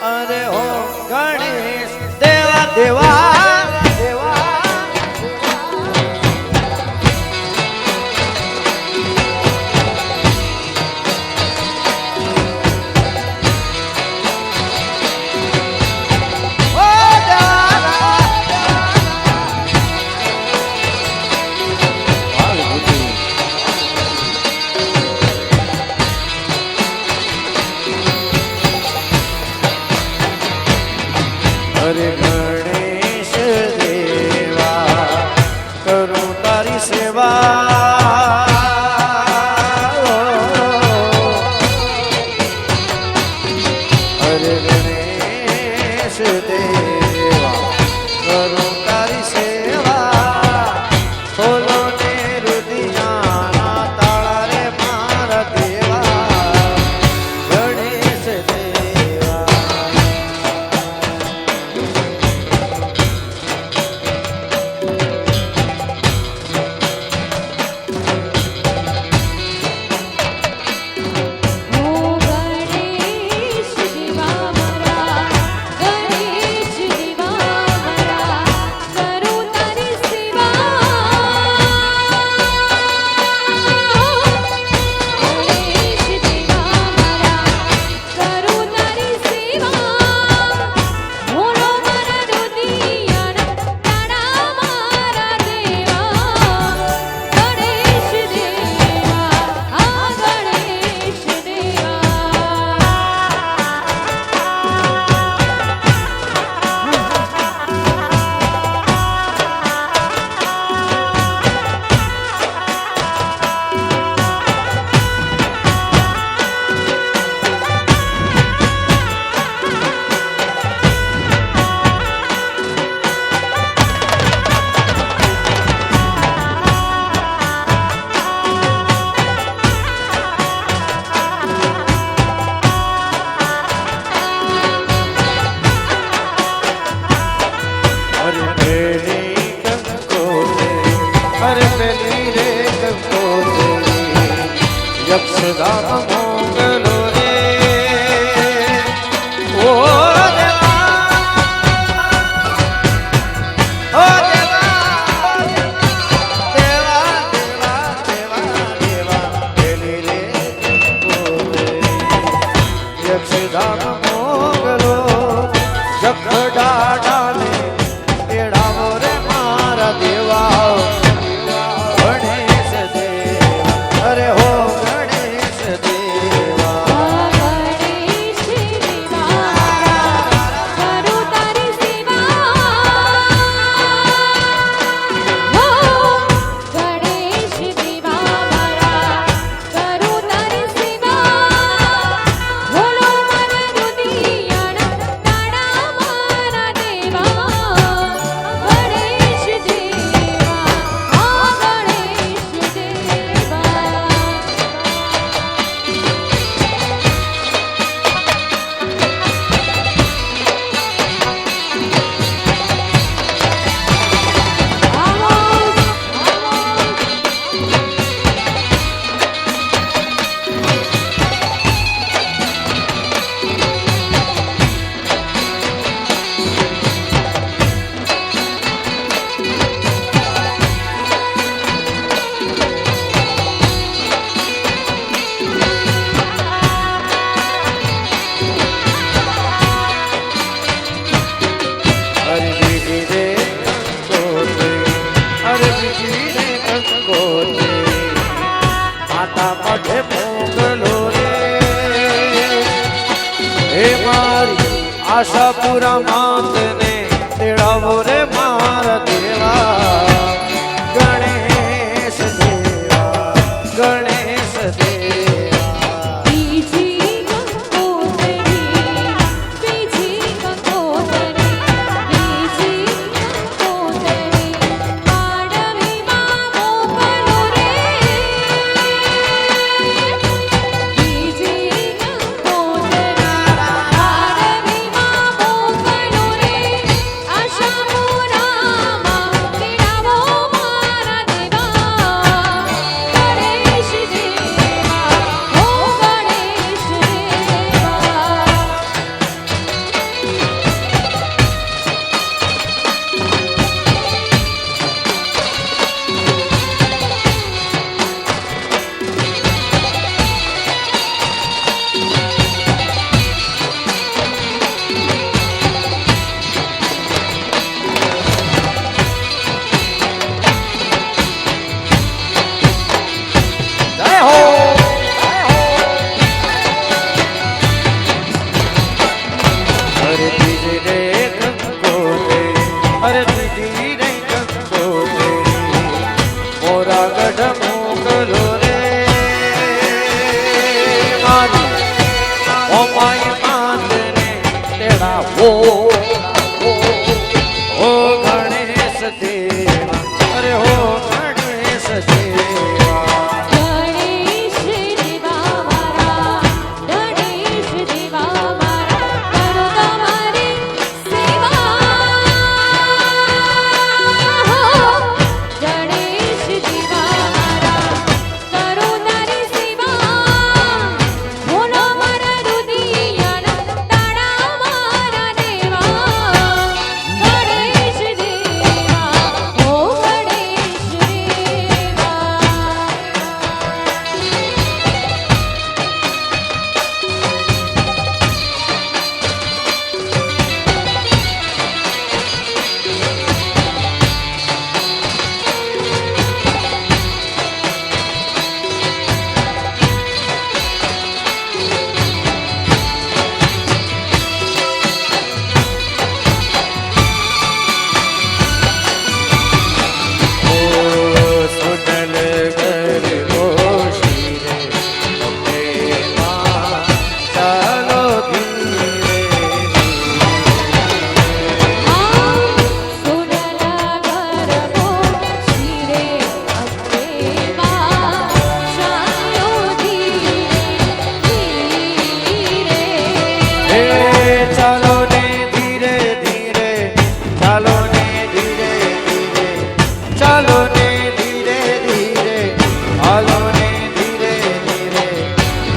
અરે હો ગણેશ દેવા દેવા દેવા હરે ગણેશ દેવા કરું તારી સેવા હરે ગણેશ દેવા કરું તારી સેવા ખોલો ને રુદિયાના તાળા રે મારા દેવા ગણેશ દેવા યક્ષગાન મોગલો રે ઓ યક્ષગાન મોગલો જખડાડાને તેડાવો રે મારા દેવા ગણેશ દેવા અરે હો આશાપુરા માતને તેડાવો રે મારા દેવા ગણેશ દેવા ગણેશ દેવા બીજી કંકોતરી બીજી કંકોતરી બીજી કંકોતરી પાડવીમાં મોકલો રે બીજી કંકોતરી પાડવીમાં મોકલો રે આશાપુરા અરે દીદી રે કંકોત્રી મોરા ગઢ મોકલો રે મારી ઓ માય માતને તેડાવો ઓ ગણેશ દેવા અરે હો ગણેશ દેવા ગણેશ દેવા મારા ગણેશ દેવા મારા કરો તમારી સેવા ગણેશ દેવા મારા કરો તારી સેવા બોલો મારા રુદિયાના તાળા મારા દેવા ગણેશ દેવા ઓ ગણેશ દેવા ઓ સુનલ ગરબો શિરે અમને માં ચાલો ધીરે સોનલા ગરબો શિરે અંબેમાં ચાલો ધીરે હે ચાલો ને ધીરે ધીરે ચાલો ને ધીરે ધીરે ચાલો ને ધીરે ધીરે હાલો ને ધીરે ધીરે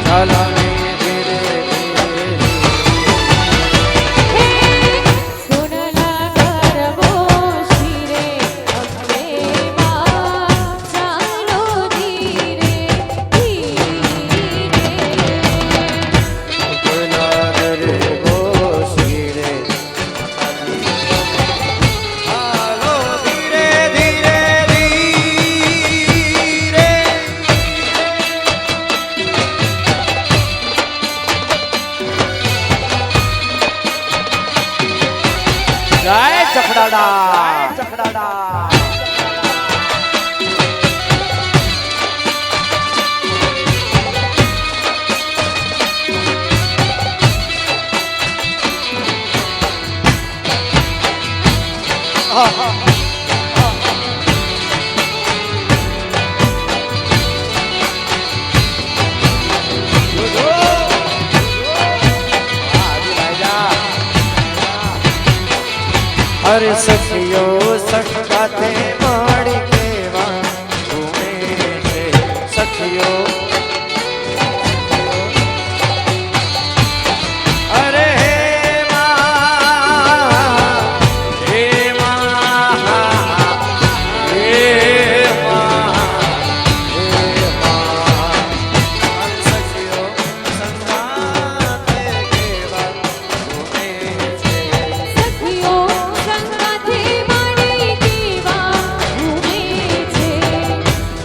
ચાલો ને ધીરે ધીરે સોનલા ગરબો શિરે અંબેમાં ચાલો ધીરે ધીરે બોલા રે શિરે હાલો ધીરે ધીરે ધીરે જય ચખડાડા અરે સખીઓ સખગાતે માડી કેવા ઘૂમે છે સખીઓ અરે હે માં હે માં હે માં સખીઓ સખગાતે કેવા ઘૂમે છે સખીઓ સંગાથે માડી કેવા ઘૂમે છે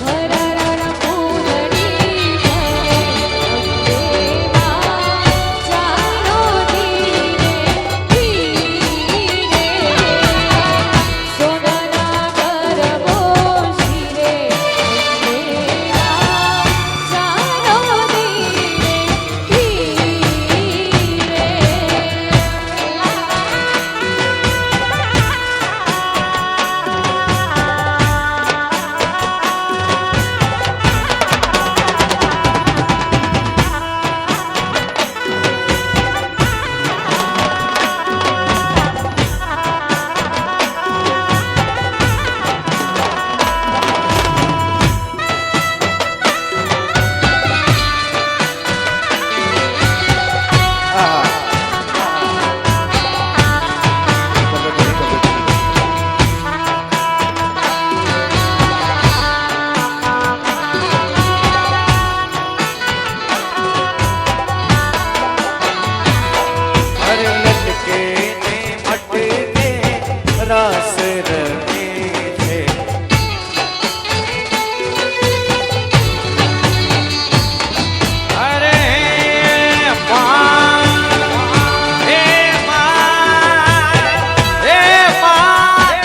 હરર ફૂલડી ભરે અંબેમાં ચાલો ધીરે ધીરે સોનલા ગરબો શિરે અંબેમાં ચાલો ધીરે અરે લટકે ને મટકે રસ રમે છે અરે માં હે માં હે માં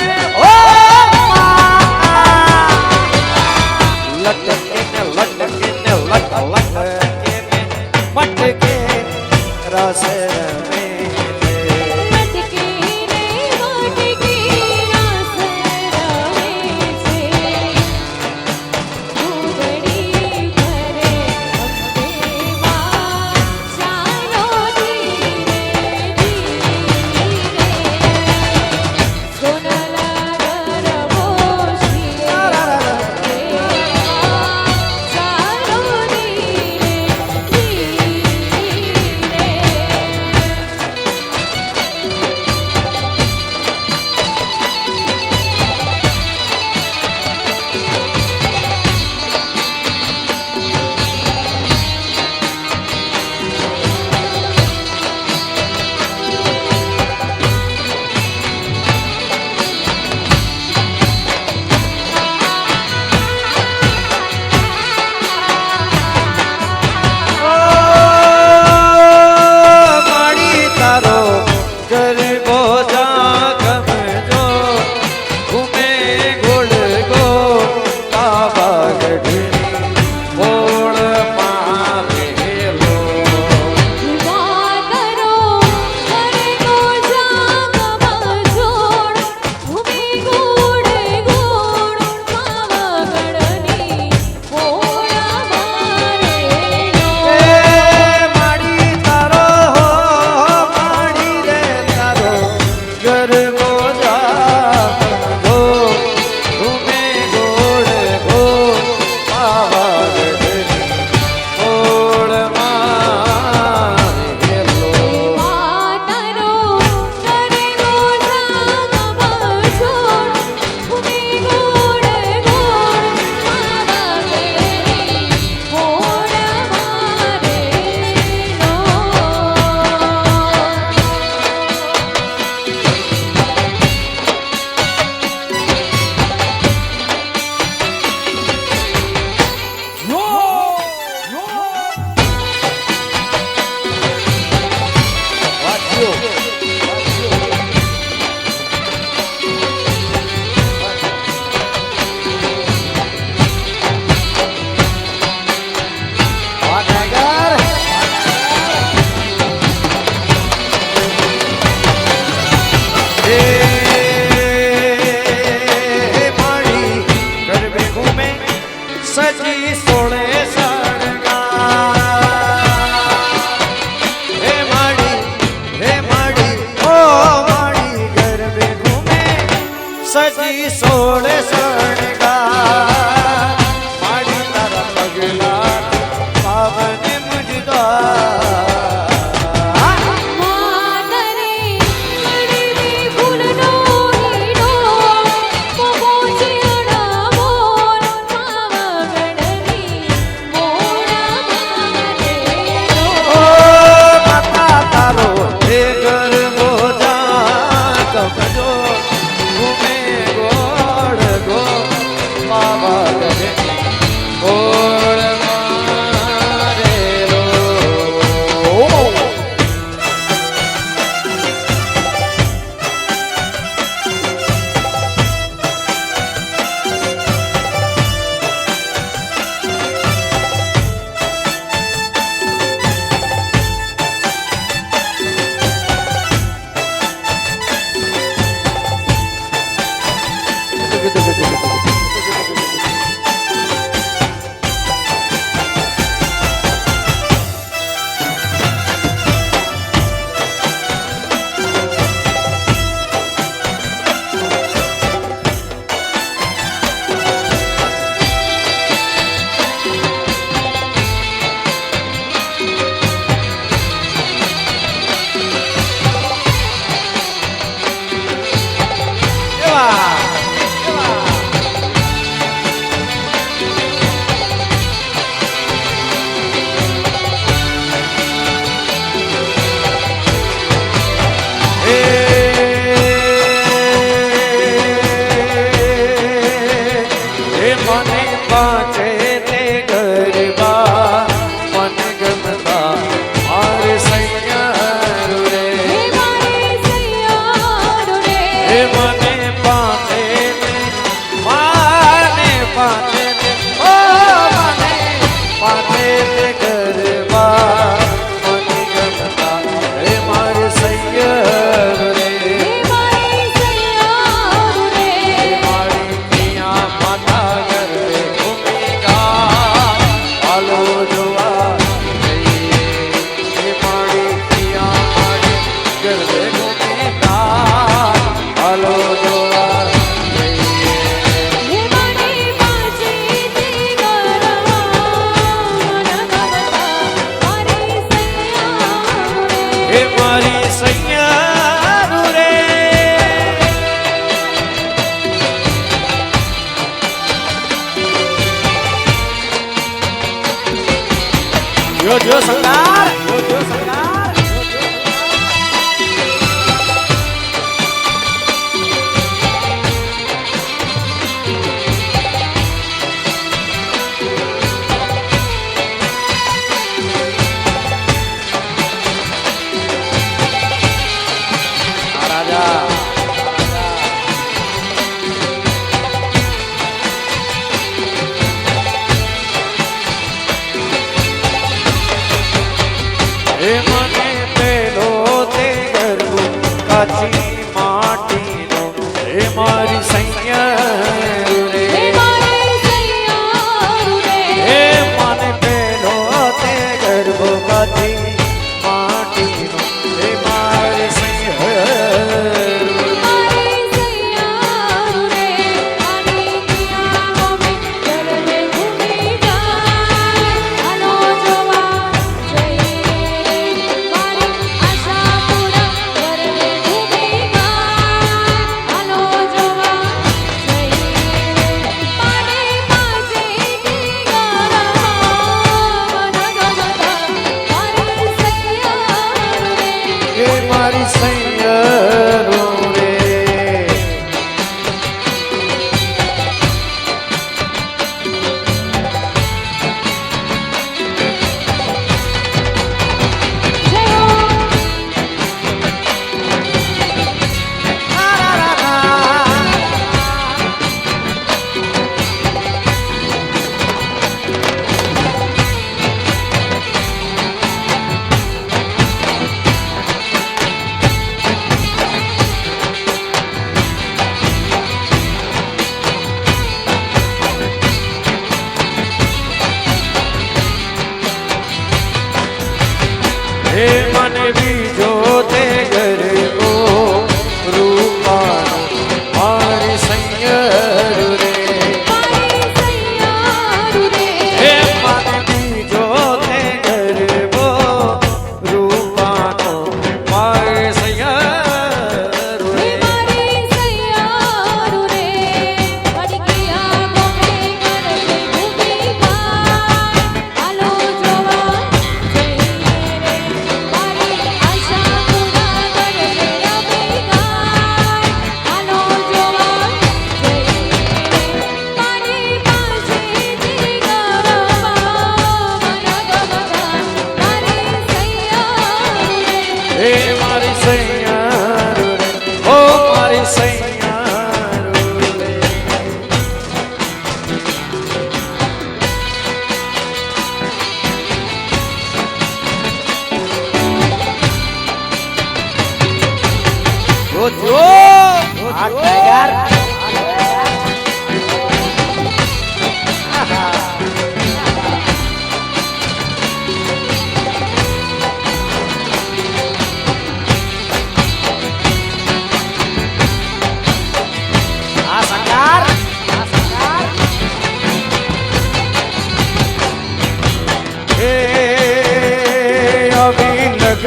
સજી સોળે શણગાર માડી તારા પગલા પાવન મુજદાર માનરે મણિની ફૂલનો હીરો પહોંચે અડામોર પાવગઢની મોડા માનેરો ઓ માતા તારો એ ઘર મોજા કમજો ઘૂમે ગોળ ગો બાબા ગજે ગોળ મારેલો જો સંગાર જો સંગાર રાજા હે મને પેલો તે ગરબો કાચી માટીનો હે મારી સૈયા રે હે મારી સૈયારું રે હે મને પેલો તે ગરબો કાચી માટીનો હે મારી સૈયા મારી સૈયારું રે આની કિયા મે ગરબે ઘૂમી જાય આનો જોવા જઈએ મારી આશા પૂરા ગરબે ઘૂમી જાય આનો જોવા જઈએ પાડે પાસે કિયારા મન ગમતા મારી સૈયારું રે હે મારી સૈયા રે જય હો હે મને બીજો તે ગરબો રૂપાનો મારી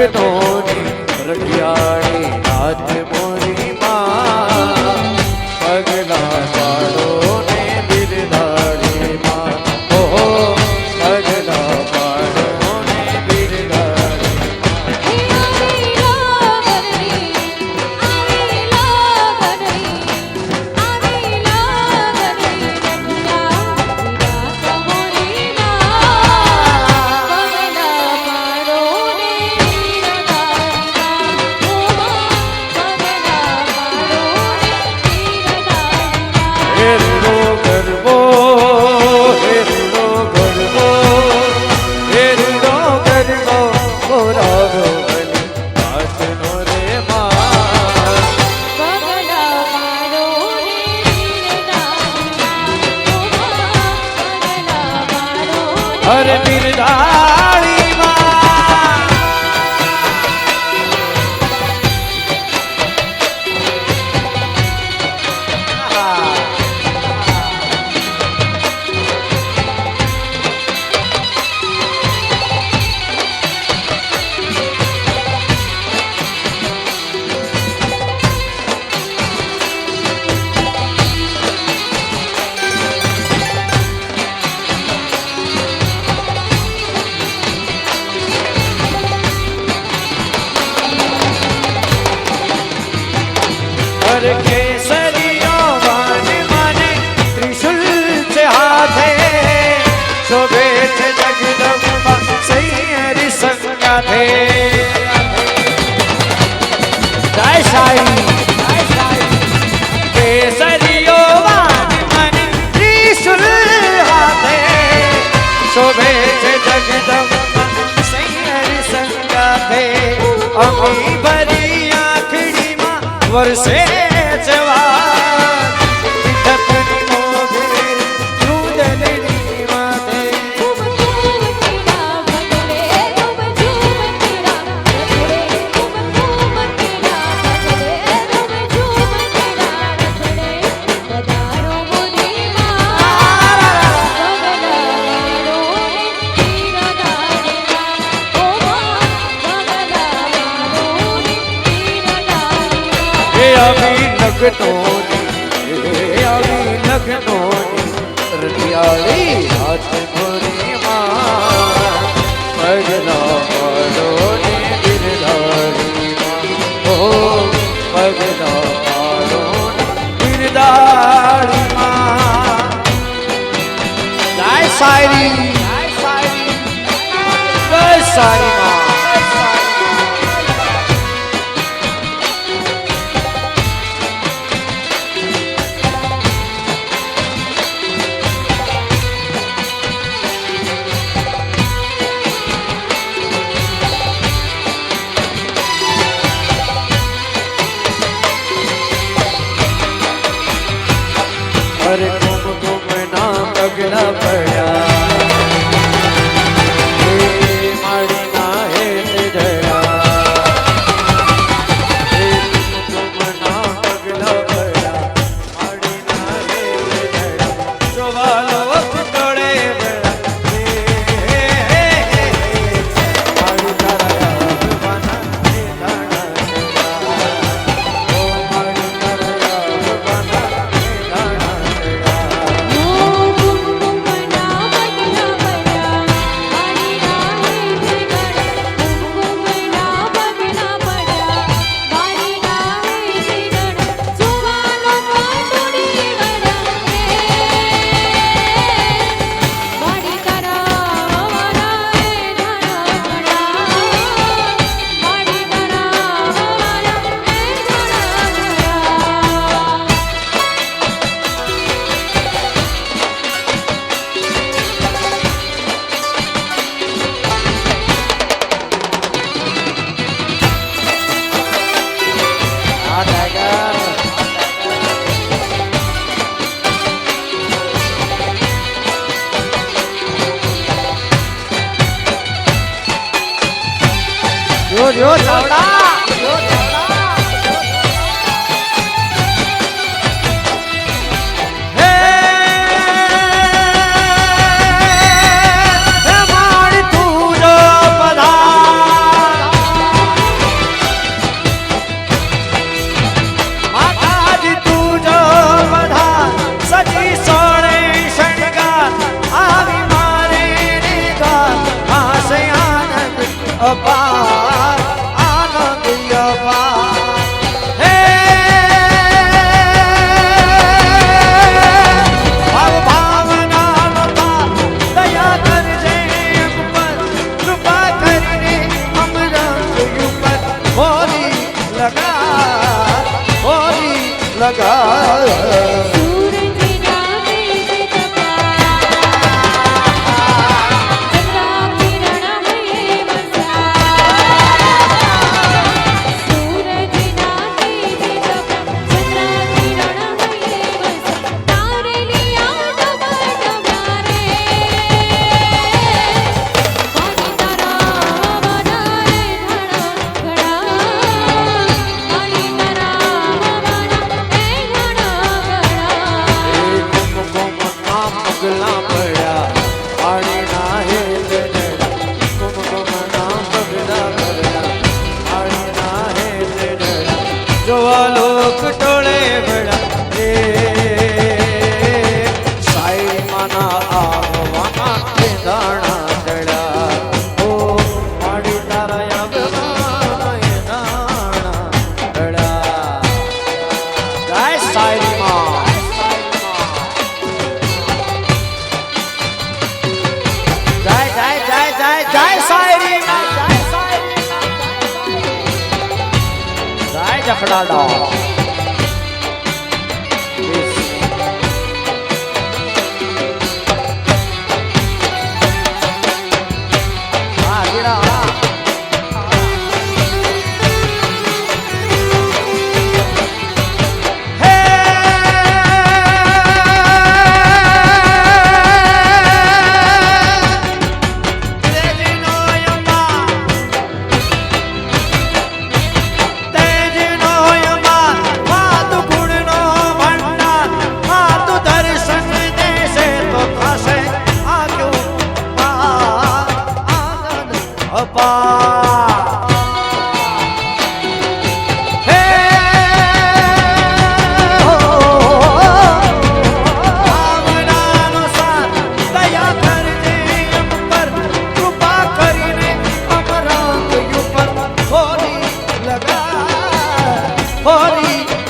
નગનોની રખિયાળી નાથ મોરી માં પગલા પાડો ને બિરદાડી માં ઓહો પગલા પાડો ને બિરદાડી હેરડો ગરબો હેરડો ગરબો હેરડો ગરબો બોરાવો બની નાથનો રે માં હર બિરદાળી માં હર કેસરીઓ વાન મને ત્રિશુલ છે હાથે શોભે છે જગદંબા સૈયરી સંગાથે જય સાઈ કેસરીઓ વાન મને ત્રિશુલ હાથે શોભે છે જગદંબા સૈયરી સંગાથે અમી ભરી આખડીમાં વર્ષે જવા પીઠપની મોઘે દૂધની માથે આવી નગનોની રતિયાળી હાથ મોરી માં પગલા પાડો ને બિરદાડી માં ઓ પગલા પાડો ને બિરદાડી માં જય સાયરી જય સાયરી માં હરે કુમકુમ ના પગલા પડ્યા હે મારી ના હેત જયા હે કુમકુમ ના પગલા પડ્યા મારી ના હેત જયા જોવાલો તોડે મારી તારા ભગવાના હે દાણા ઓ મારી તારા ભગવાના હે દાણા જો ચાવડા હે મારી તું જો પધાર ચખડાડો હા જીરા હા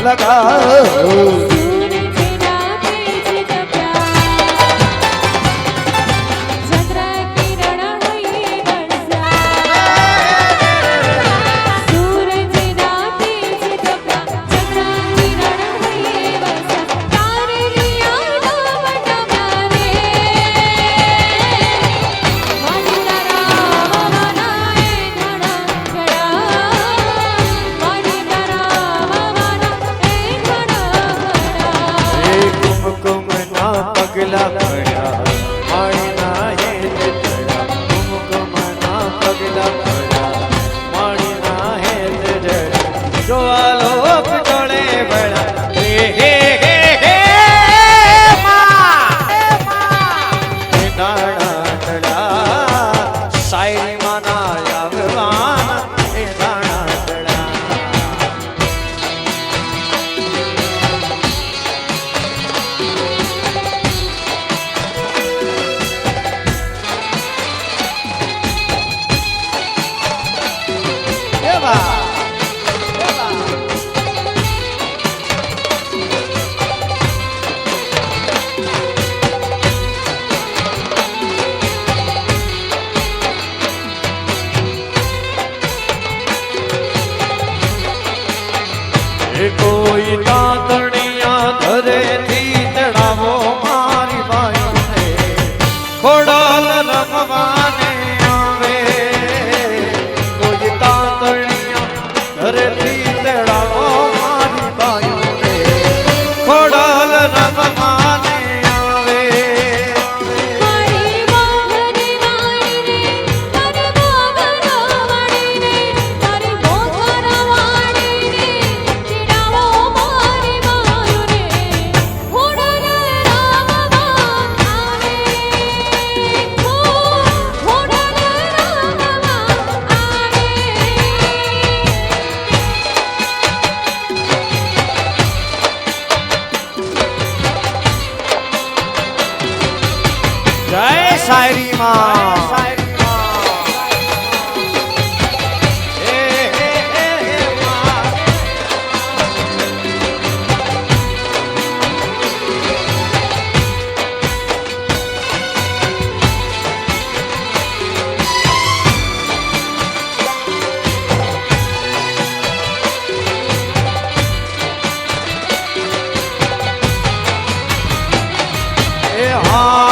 લગા પગલા પડ્યા માળીના હેત જડ્યા કુમકુમના પગલા પડ્યા માળીના હેત જડ્યા જોવા લોક ટોળે ભળ્યા હે હે હે હે નાણા ટળા સાયરી માના આવવાના એ નાણા ટળા કોઈ તાતણિયા ધરેથી ચડાવો મારી બાઈને ખોડાલ રમવાને આવે કોઈ તાતણિયા ધરેથી ચડાવો મારી બાઈને ખોડાલ રમવાને આવે જય શાયરી માં હા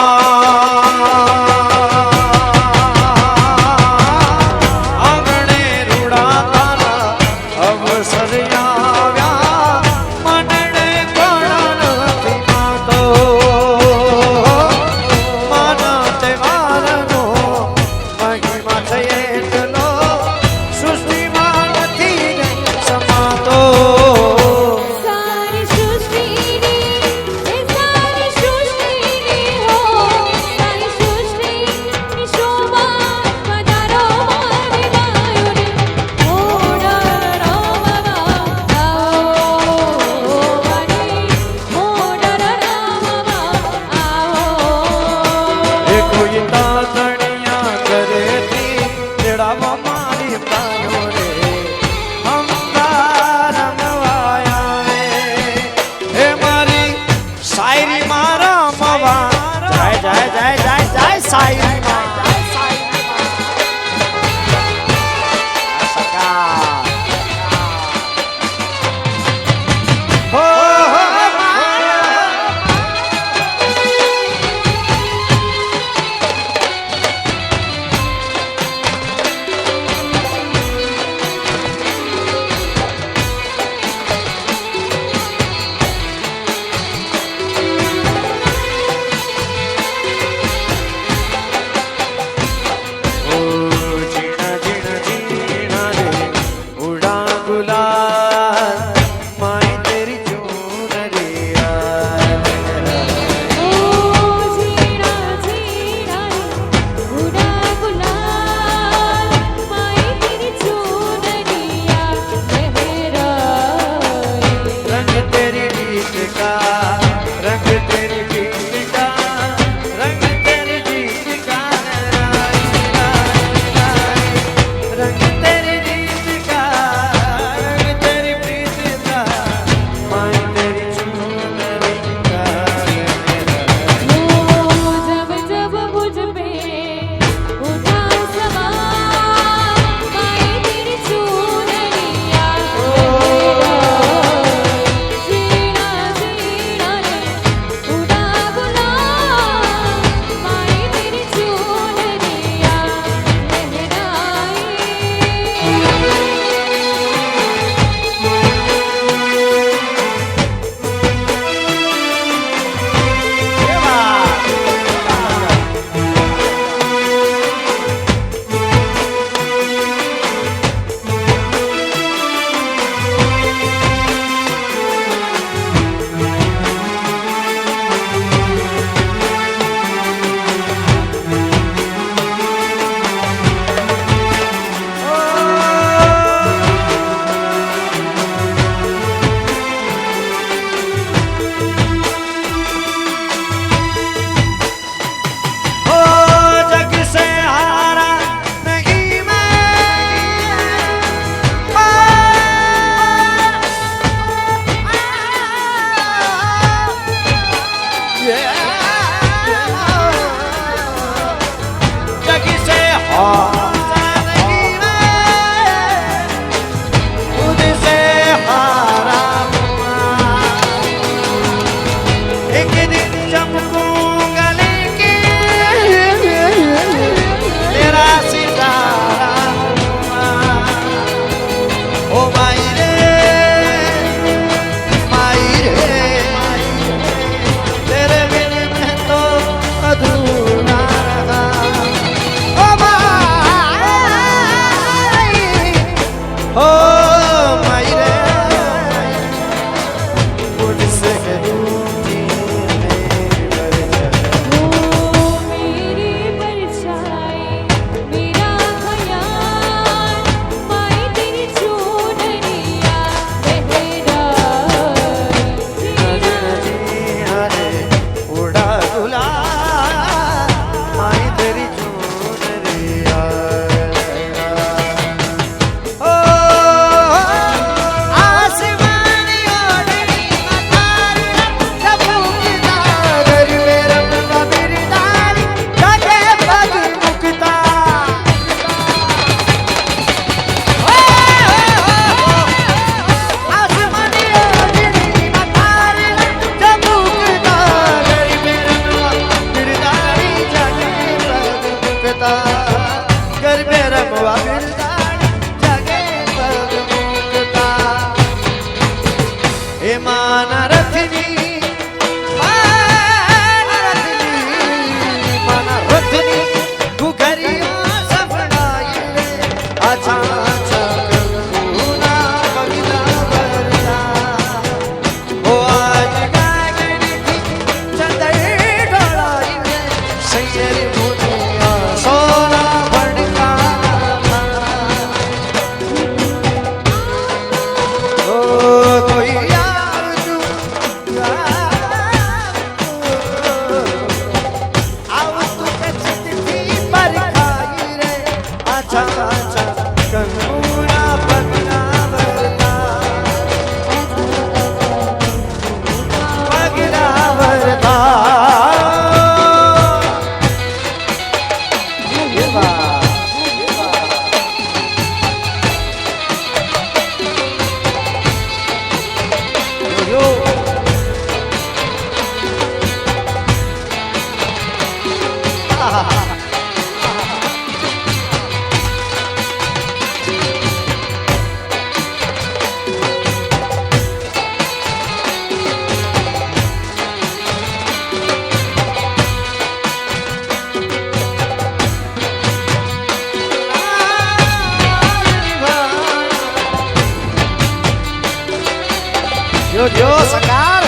જો સકાર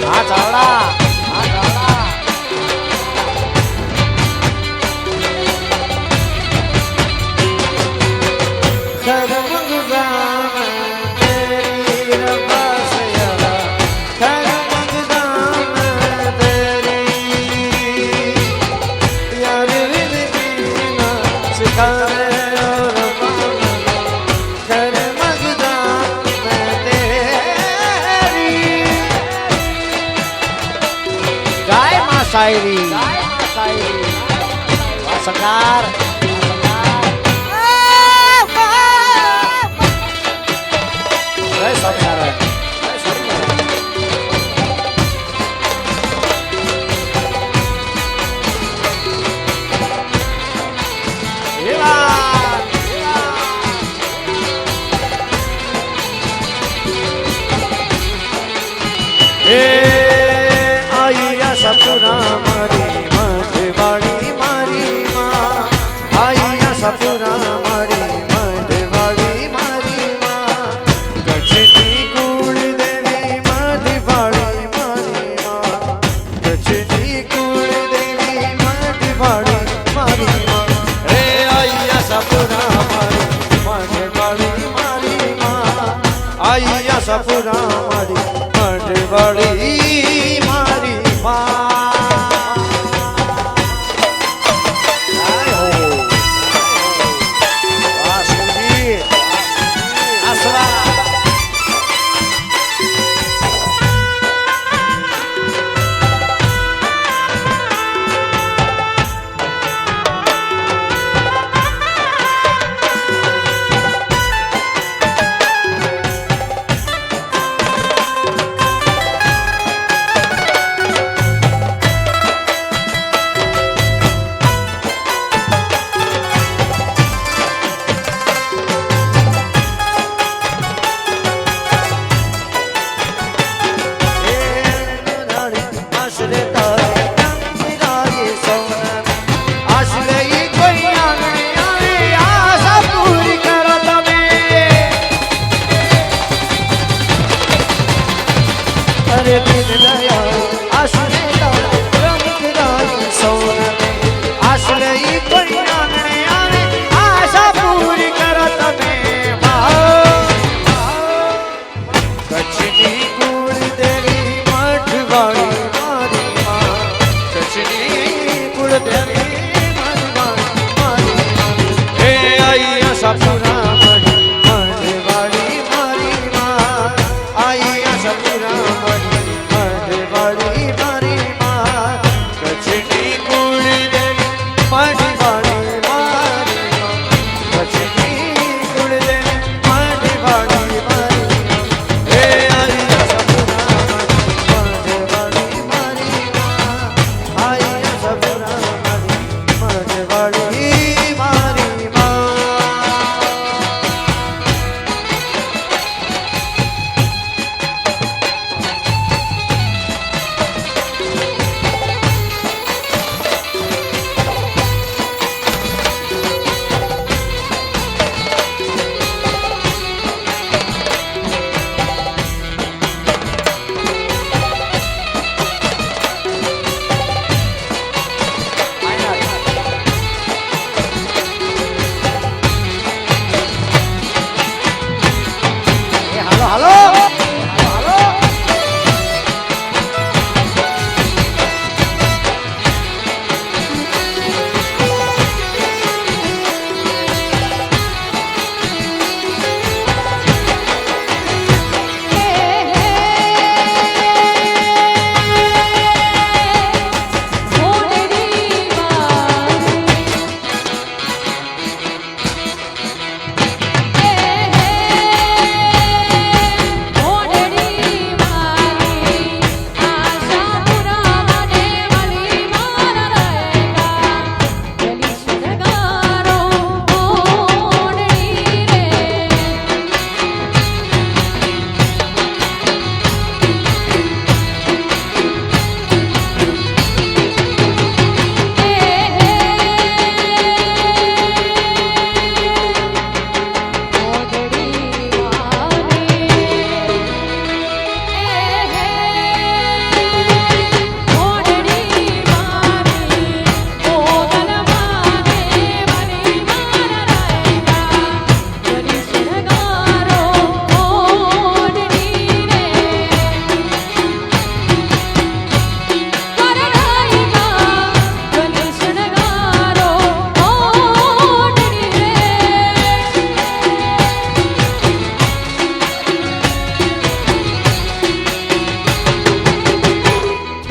હા ચાવડા શાયરી સકાર સપના મારી મઢવાળી મારી માં આયા સપના મારી મઢવાળી મારી માં કચ્છની કુળ દેવી મઢવાળી મારી માં કચ્છની કુળ દેવી મઢવાળી મારી માં રે આયા સપના મારી મઢવાળી મારી માં આયા સપના મારી મઢવાળી મારી સપુરા મઢવાળી મારી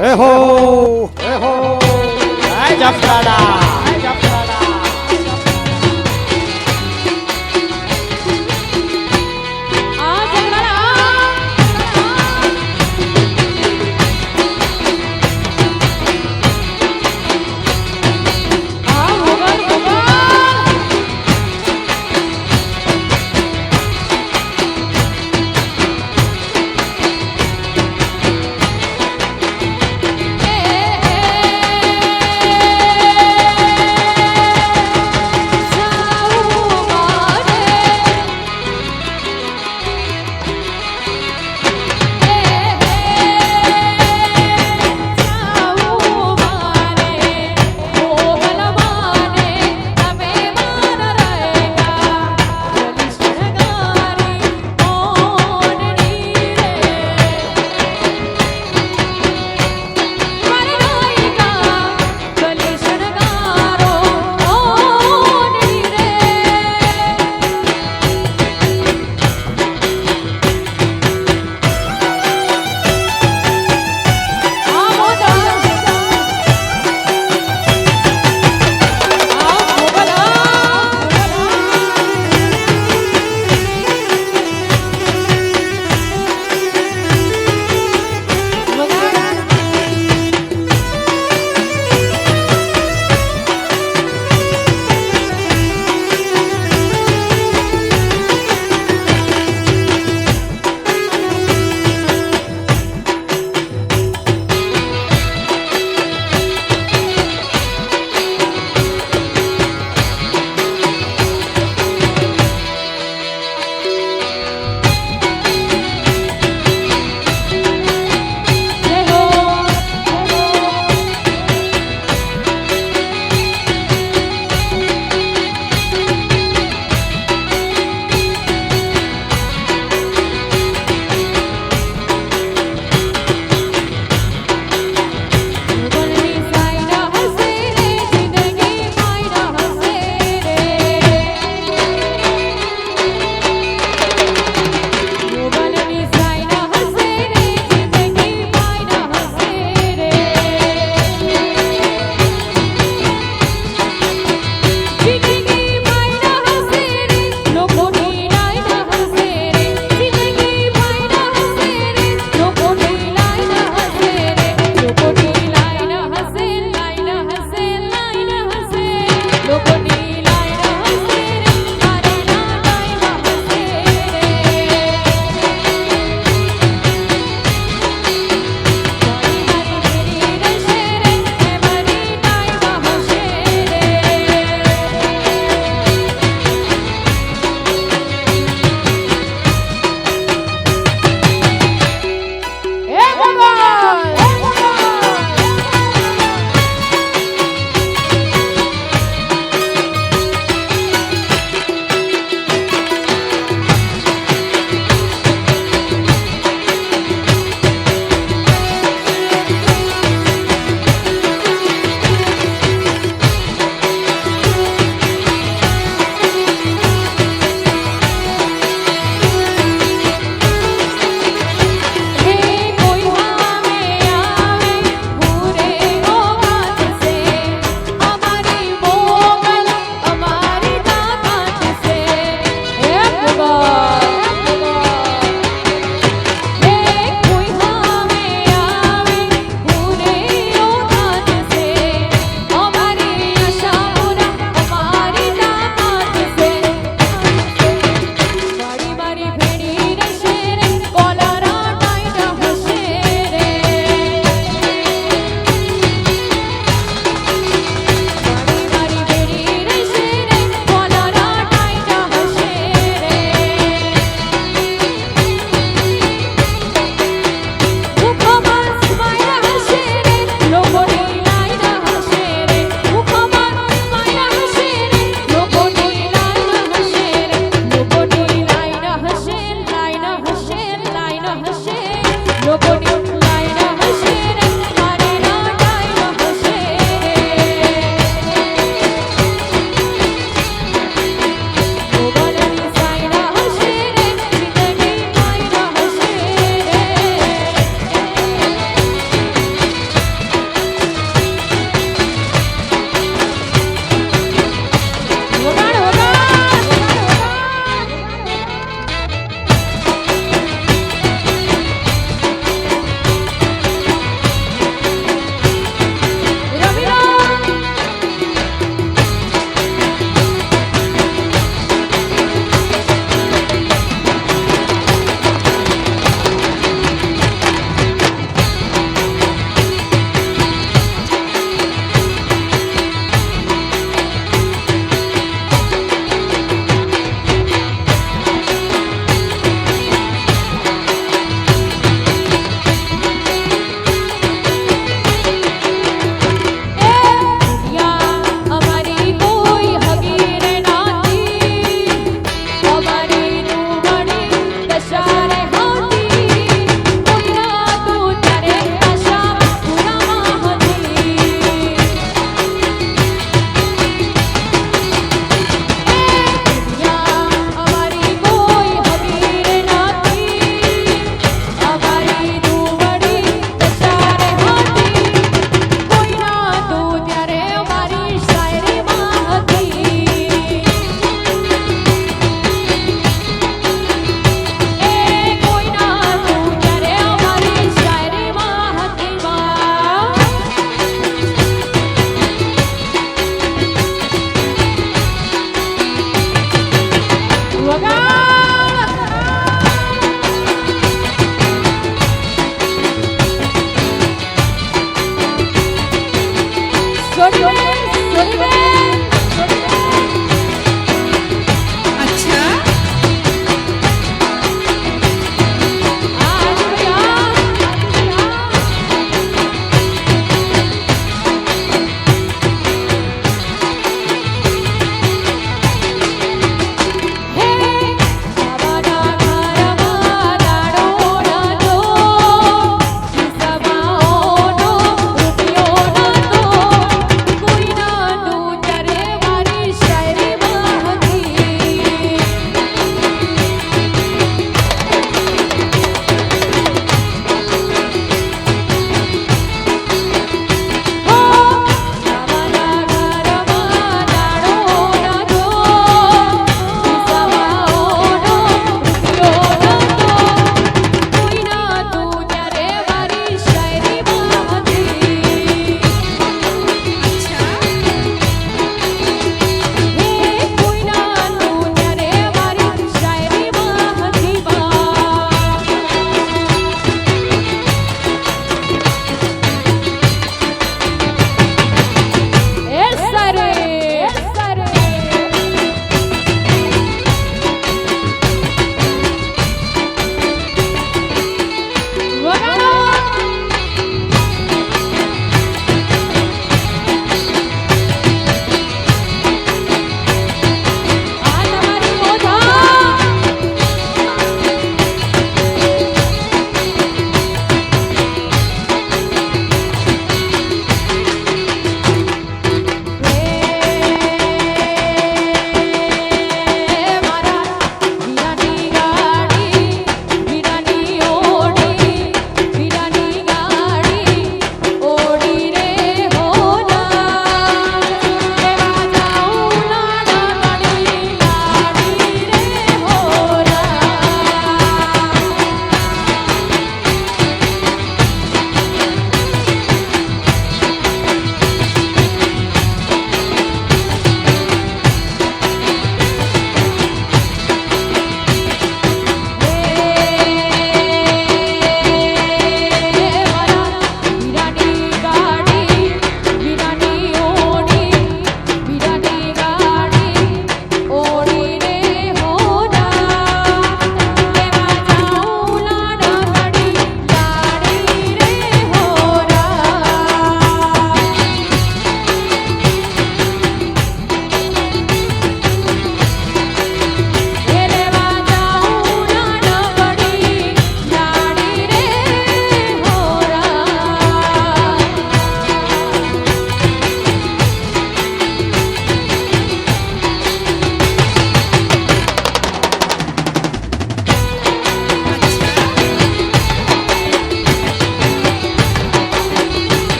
હે હો હે હો જય જફરાડા જય જફરાડા આ જગરાડા આ ભગવાન ભગવાન એ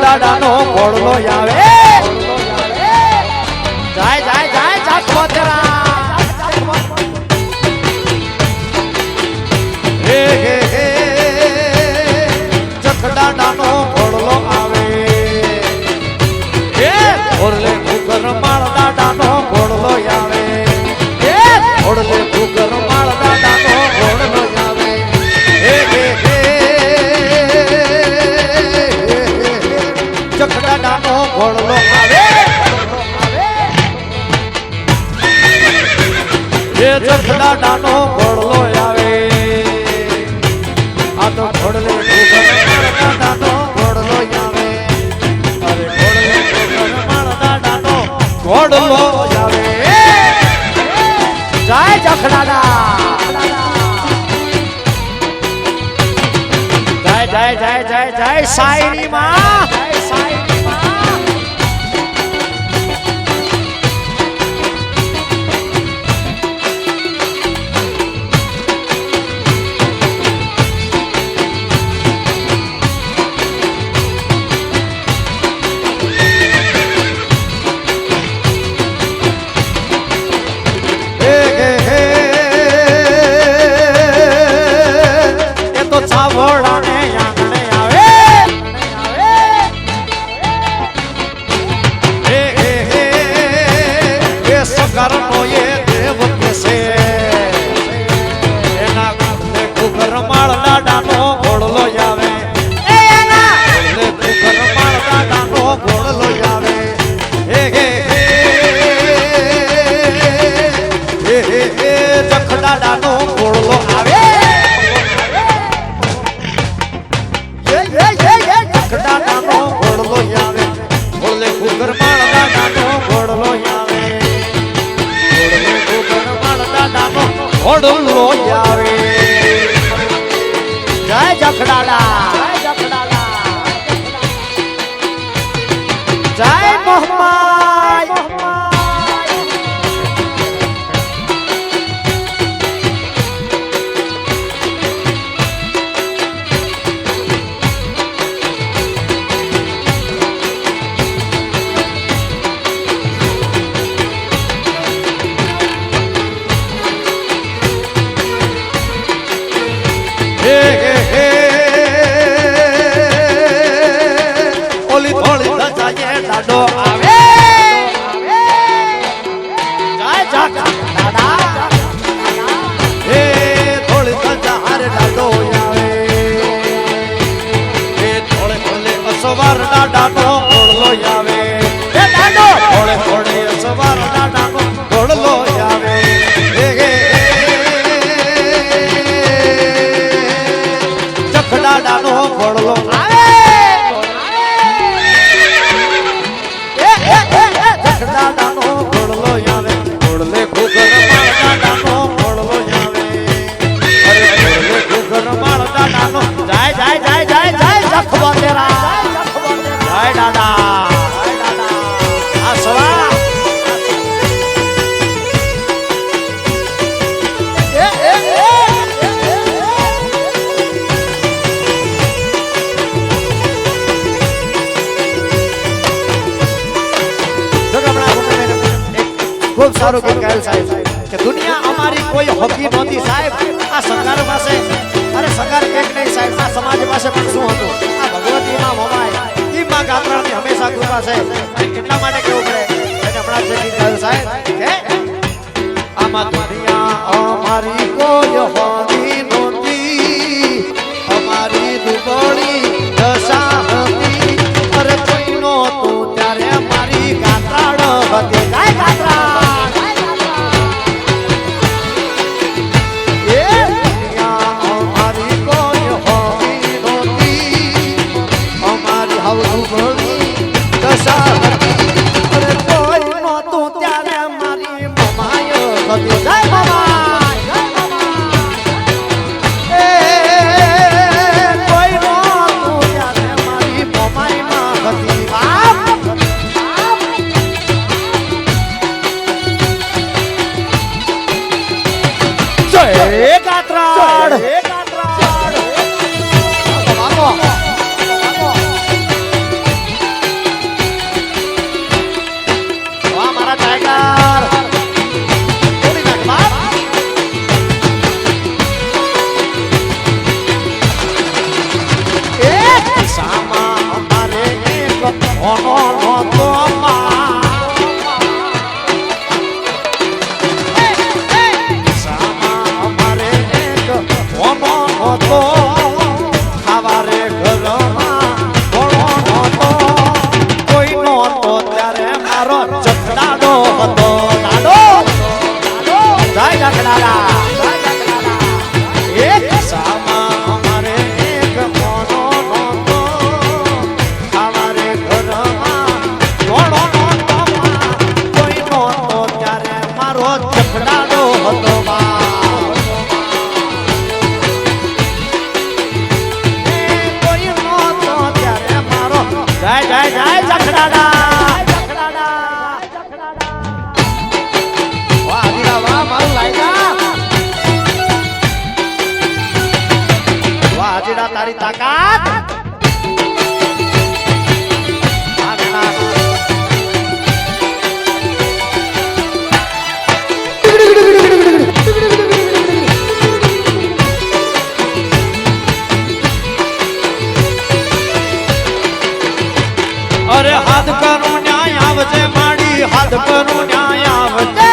જખડાડાનો ઘોડલો આવે જાય જાય જાય જાખોતરા હે હે હે જખડાડાનો ઘોડલો આવે હે ઓરલે ફુગર માળ દાડાનો ઘોડલો આવે હે ઓરલે ફુગર માળ દાડાનો ઘોડલો આવે હે હે હે જખડાડાનો ઘોડલો આવે એ જખડાડાનો ઘોડલો આવે આ તો ઘોડલે દાદાનો ઘોડલો આવે અરે ઘોડલે દાદાનો ઘોડલો આવે જય જખડાડા જય જય જય જય જય સાયરી માં ઘોડલો આવે જય જખડાડા જય મોહમ્મદ ઓલી થોડી ધજાએ દાડો આવે જય જખડાડા હે થોડી ધજા હારે દાડો આવે હે થોડે થોડે અસવાર દાડાનો ઘોડલો આવે હે દાડો થોડે થોડે અસવાર દાડાનો ઘોડલો આવે હે જખડાડાનો ઘોડલો આવે જખડાડાનો ઘોડલો આવે ઘોડલે ઘુઘર માળદાડાનો ઘોડલો આવે અરે ઘોડલે ઘુઘર માળદાડાનો જાય જાય જાય જાય જાય જખવા તેરા જય દાદા આ સવા ખૂબ સારું ગીત ગાયું સાહેબ કે દુનિયા અમારી કોઈ હોકી નહોતી સાહેબ આ સરકાર પાસે અરે સરકાર એક નહીં સાહેબ આ સમાજ પાસે પણ શું હતું આ ભગવતી માં મમાય ઈ માં ગાત્રાની હંમેશા કૃપા છે એટલા માટે કેવું પડે એટલે હમણાં જે ગીત ગાયું સાહેબ કે આમાં દુનિયા અમારી કોઈ હોકી નહોતી અમારી દુબળી દશા હતી અરે કોઈ નહોતું ત્યારે મારી ગાત્રાડ હતી ગાય ગાત્રા તારી તાકાત અરે હાથ કરું ન્યાય આવજે માડી હાથ કરું ન્યાય આવજે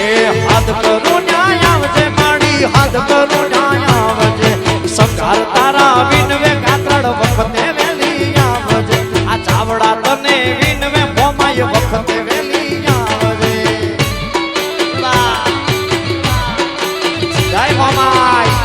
એ હાથ કરું ન્યાય આવજે માડી હાથ કરું ન્યાય આવજે સંઘાર તારા વિનવે કાતડ વખતે વેલી આવજે આ ચાવડા તને વિનવે ભોમાય વખતે વેલી આવજે જય ભોમાય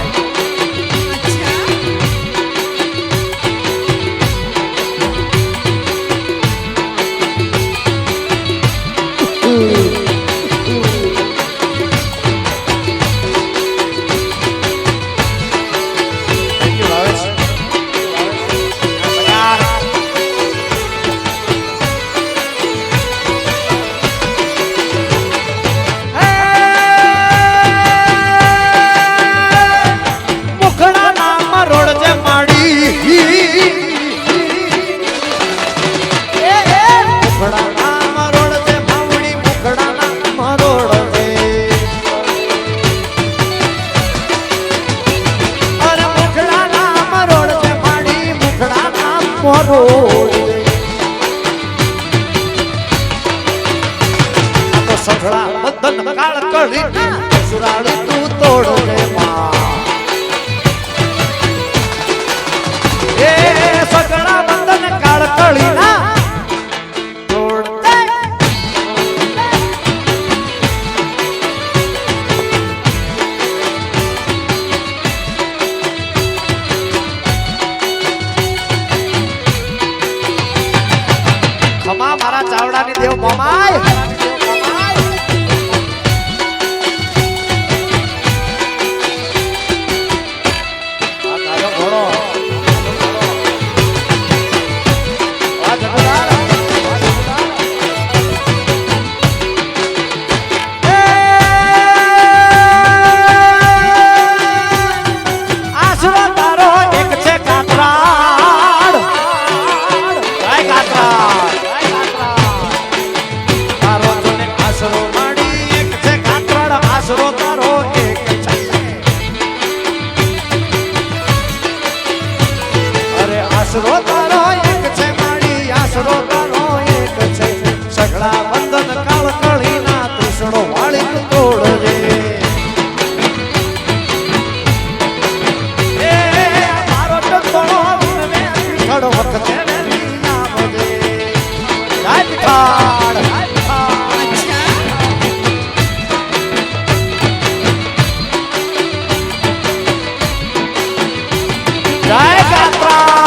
સઘળા બંધન કાળ કરી સુરાળી તું તોડ રે એ સઘળા બંધન કાળ કરી ના તોડ ખમા મારા ચાવડાની દેવ મોમાય આશરો તારો એક છે માડી આશરો તારો એક છે સઘળા બંધન કાળ કળી ના તૃષ્ણો વાળી તોડજે એ મારો ટકોળો વિનવે ખડ વખતે વેલી આવજે રાજકાળ જય ગાત્રાળ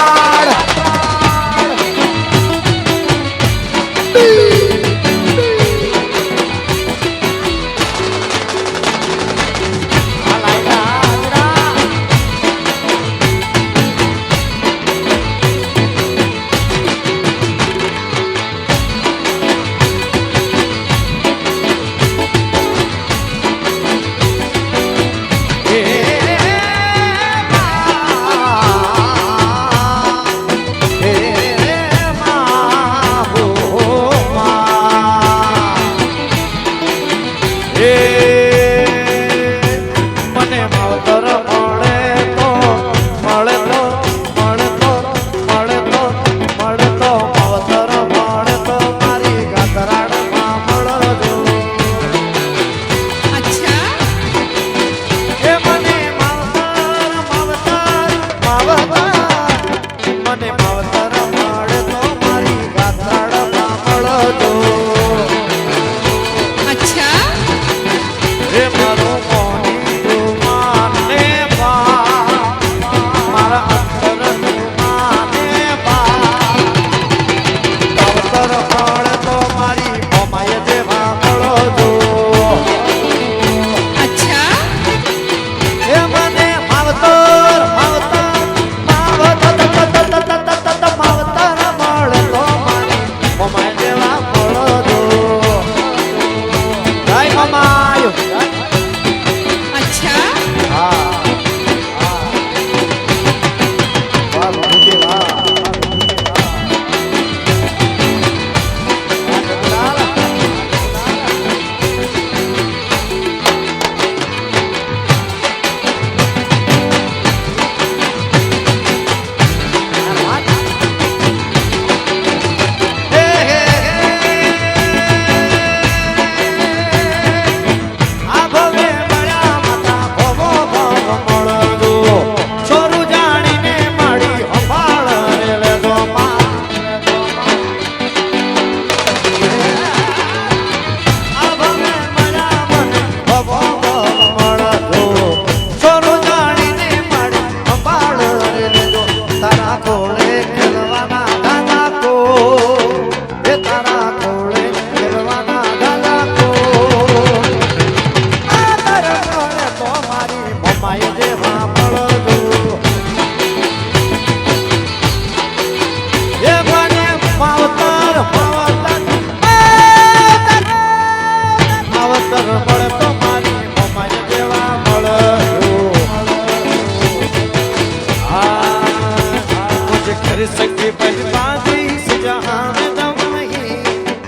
बर्बाद इस जहां में दम नहीं,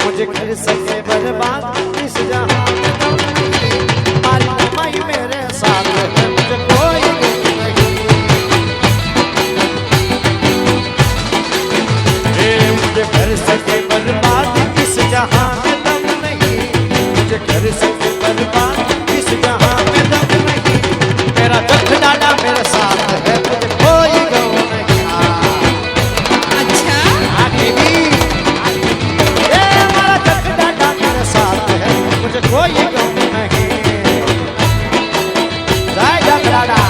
मुझे कर सके बर्बाद इस जहां में दम नहीं, मारी कमाई मेरे साथ है मुझे कोई गम नहीं, मुझे कर सके बर्बाद इस जहां में दम नहीं, मुझे कर सके बर्बाद इस जहां में दम नहीं, मेरा दुख डाला मेरे साथ है मुझे कोई गम नहीं। अच्छा आगे भी ये मेरा दुख डाला मेरे साथ है मुझे कोई गम नहीं। जय जगराड़ा,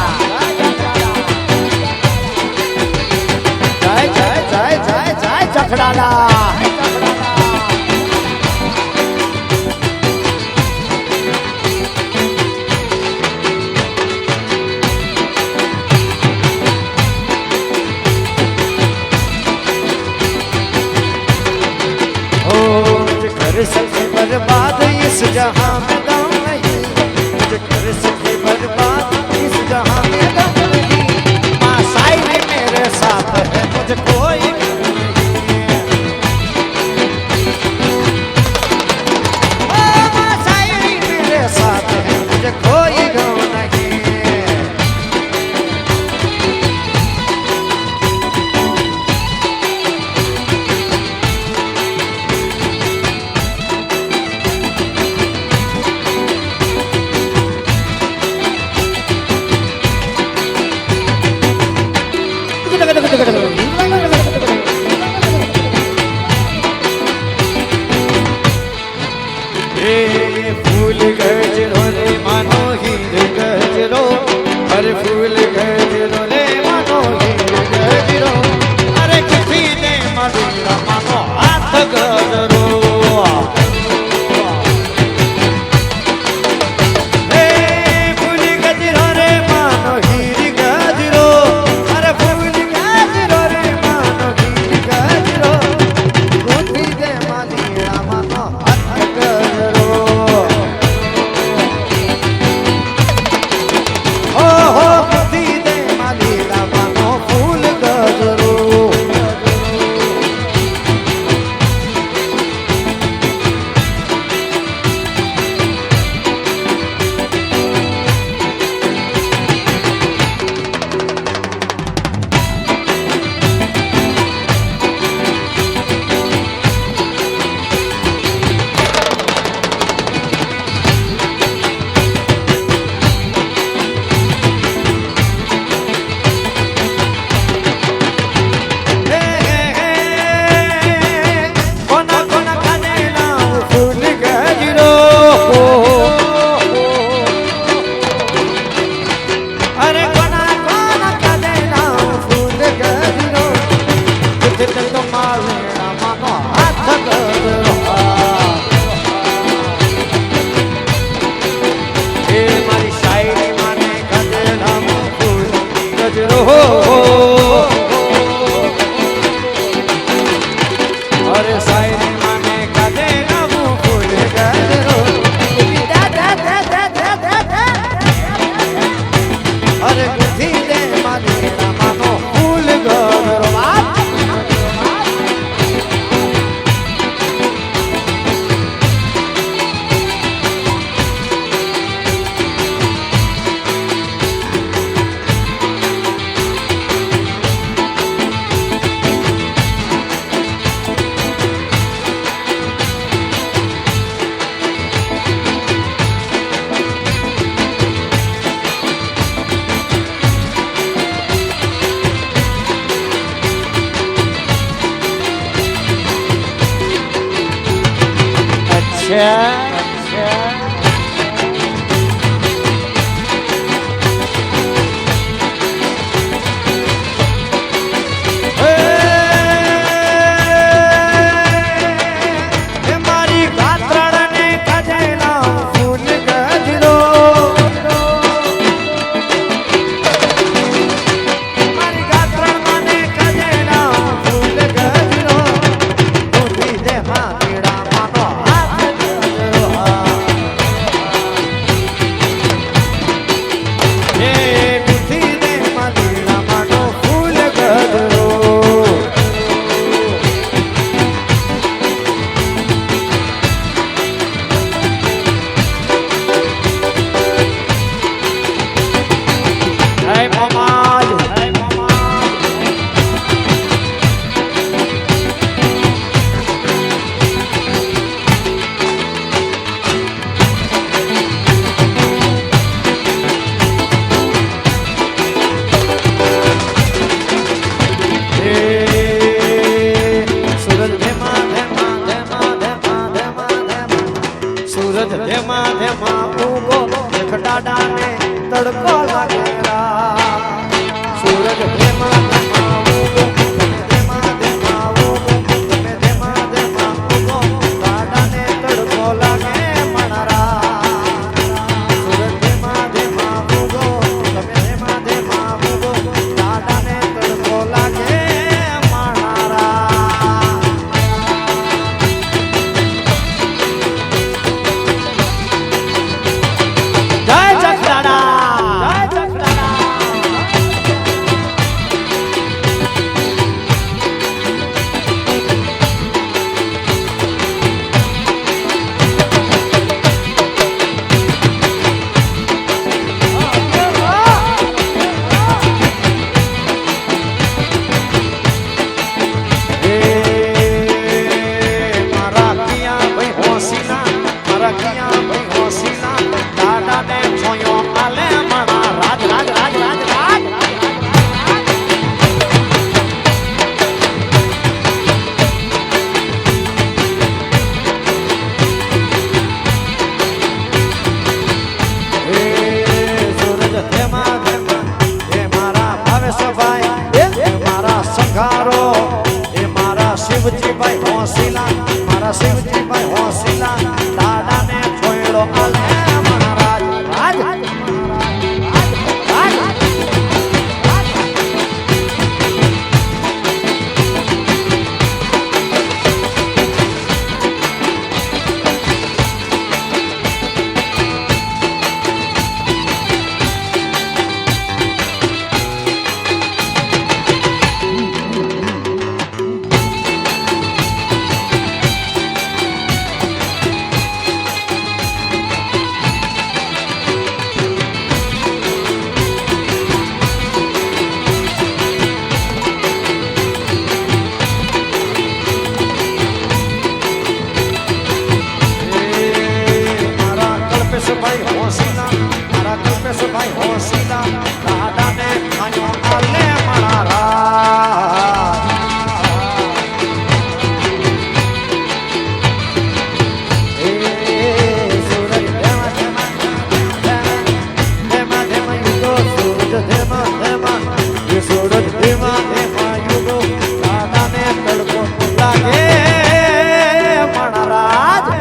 जय जय जय जय जय जगराड़ा। कर सके बर्बाद इस जहां में दम नहीं, मुझे कर सके बर्बाद इस जहां में दम नहीं, माँ शायरी मेरे साथ है मुझे कोई गम नहीं, माँ शायरी मेरे साथ है मुझे कोई गम नहीं। फूल गजरो रे मानो हीर गजरो, अरे फूल गजरो रे मानो हीर गजरो, अरे किसी ने मदीरा मानो हाथ गजरो, फूल गजरो रे मानो हीर गजरो, अरे फूल गजरो रे मानो हीर गजरो, किसी ने मदीरा मानो हाथ गजरो, ओहो किसी ने मदीरा मानो फूल गजरो। कोना कोना खाने लाऊं फूल गजरो, अरे कोना कोना खाने लाऊं फूल गजरो, किथे तो मारे मानो हाथ गजरो, ए मारी शायरी माने खाने लाऊं फूल गजरो, अरे शायरी माने कदे नमू फूल गजरो, अरे बुद्धि दे माने मानो फूल गजरो। શિવજીભાઈ હોંસીલા મારા શિવજીભાઈ હોંસીલા દાદાને છોડ્યો આલે મહારાજ રાજ ભાઈ હોંસીલા મારા કલ્પેશભાઈ હોંસીલા દાદાને આયો આલે મહારાજ એ સૂરજ ધેમા ધેમા ધેમા ધેમા યુગો સૂરજ ધેમા ધેમા એ સૂરજ ધેમા ધેમા યુગો દાદાને તડકો લાગે મહારાજ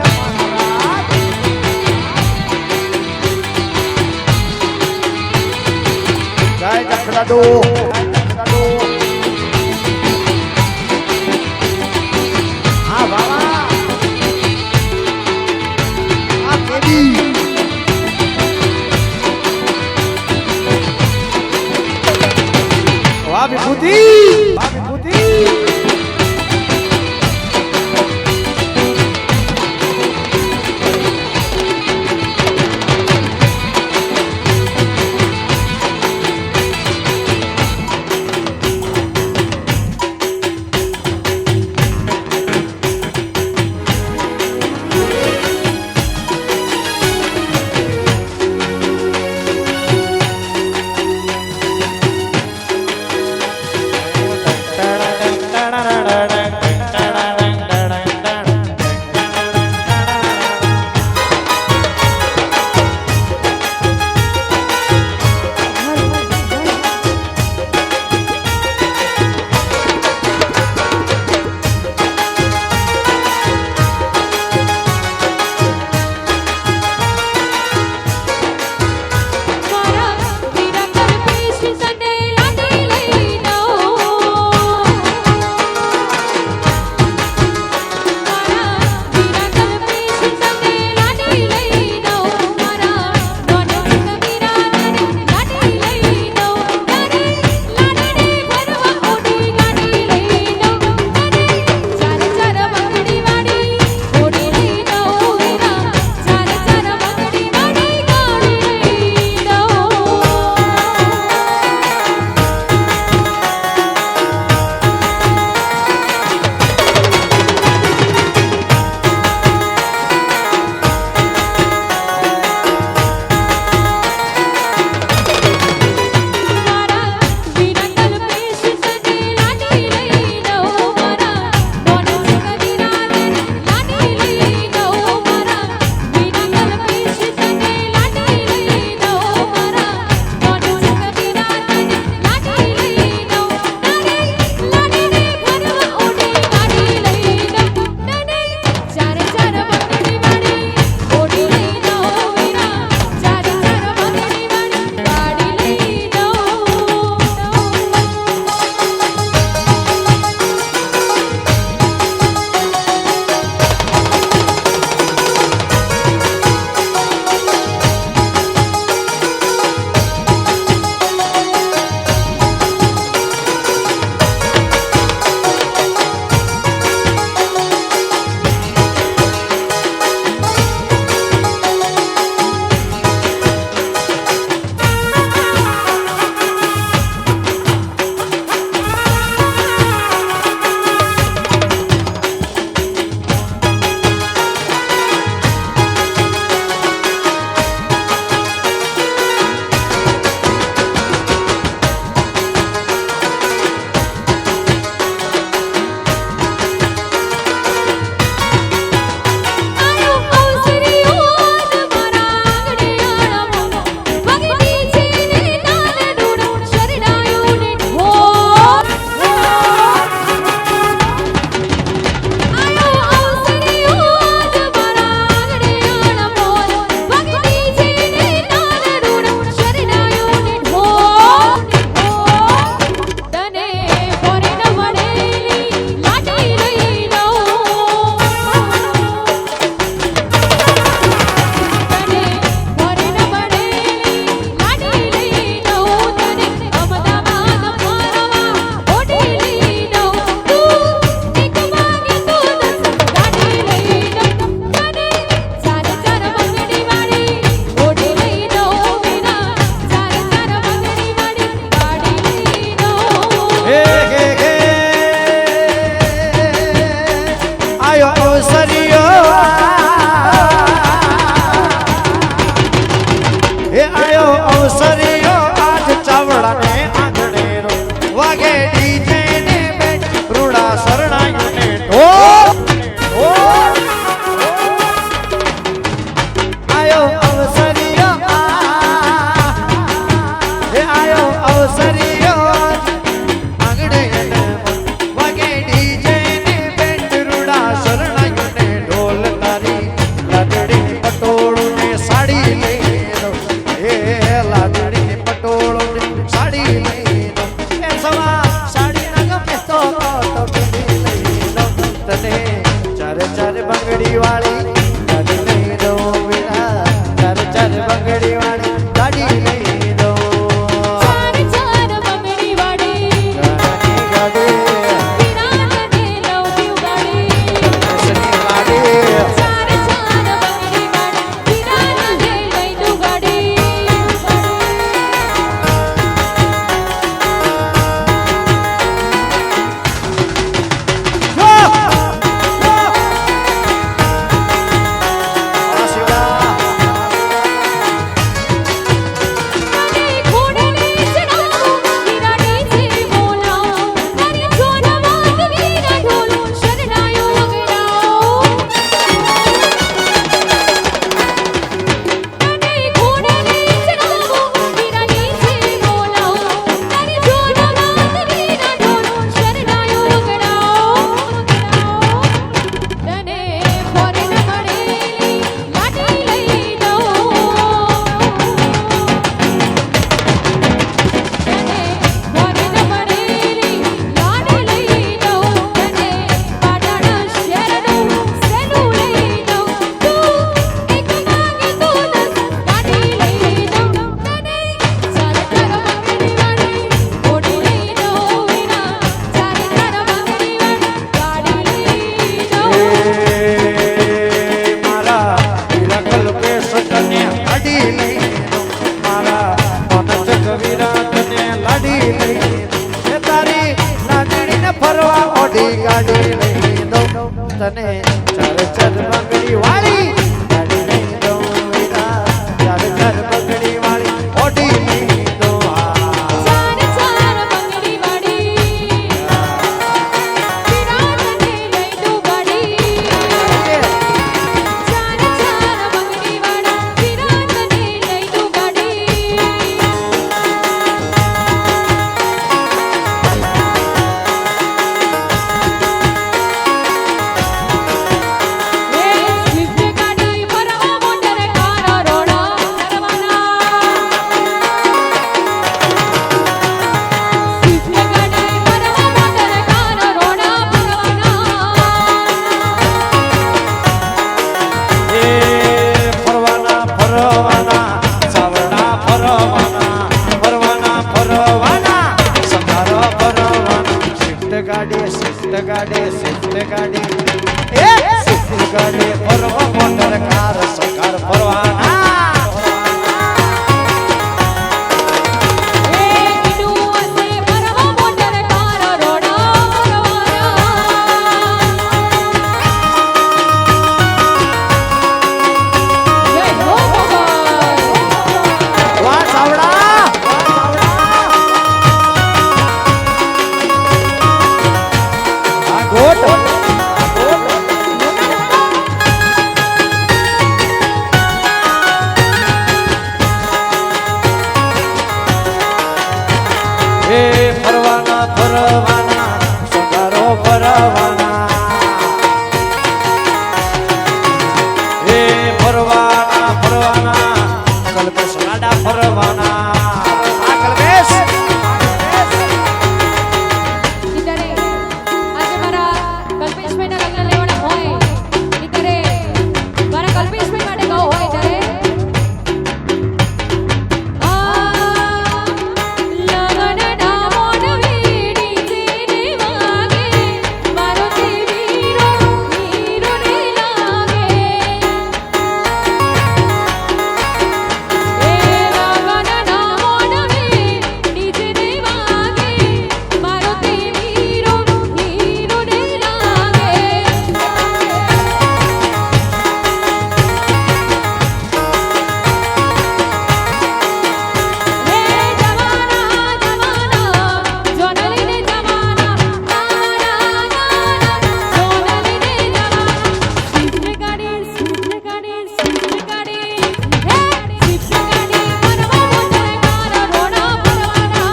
જય જખલાડો હા બાબા આ કેડી વાહ વિભૂતિ વાહ વિભૂતિ તને ચર ચર બંગડી વાળી ગાડી લઈ દઉં વીરા ચર ચર બંગડી વાળી ઓઢી લઈ દઉં ચાર ચાર બંગડી વાળી વિરાટને લઈ દઉં ગાડી ચાર ચાર બંગડી વાળા વિરાટને લઈ દઉં ગાડી સ્વિફ્ટ ગાડી ભરવા મોટર કાર રોડા ફરવાના સ્વિફ્ટ ગાડી ભરવા મોટર કાર રોડા ફરવાના એ ફરવાના ફરવાના સાવરણા ફરવાના ફરવાના ફરવાના સંધારો ફરવાના સ્વિફ્ટ ગાડી સ્વિફ્ટ ગાડી સ્વિફ્ટ ગાડી એ સ્વિફ્ટ ગાડી ફરવા મોટર કાર સંધાર ફરવાના એ કીડું હશે ભરવા મોટર કાર રોડા ફરવાના જય હો ભગવાન વાહ સાવડા આ ગોટ એ ફરવાના ફરવાના સંધારો ફરવાના એ ફરવાના ફરવાના કલ્પેશ ગાડા ફરવાના આ કલ્પેશ ત્યારે આજે મારા કલ્પેશભાઈના લગ્ન લેવાના હોય ત્યારે મારા કલ્પેશભાઈ માટે ગાવ હોય ત્યારે લગનના મોઢ વીડી જેને વાગે મારો તે વીરો હીરો ને લાગે એ લગનના મોઢ વીડી જેને વાગે મારો તે વીરો હીરો ને લાગે હે જવાના જવાના જોનલીને જવાના નાના નાના જોનલીને જવાના સ્વિફ્ટ ગાડી સ્વિફ્ટ ગાડી સ્વિફ્ટ ગાડી હે સ્વિફ્ટ ગાડી ભરવા મોટર કાર રોડા ફરવાના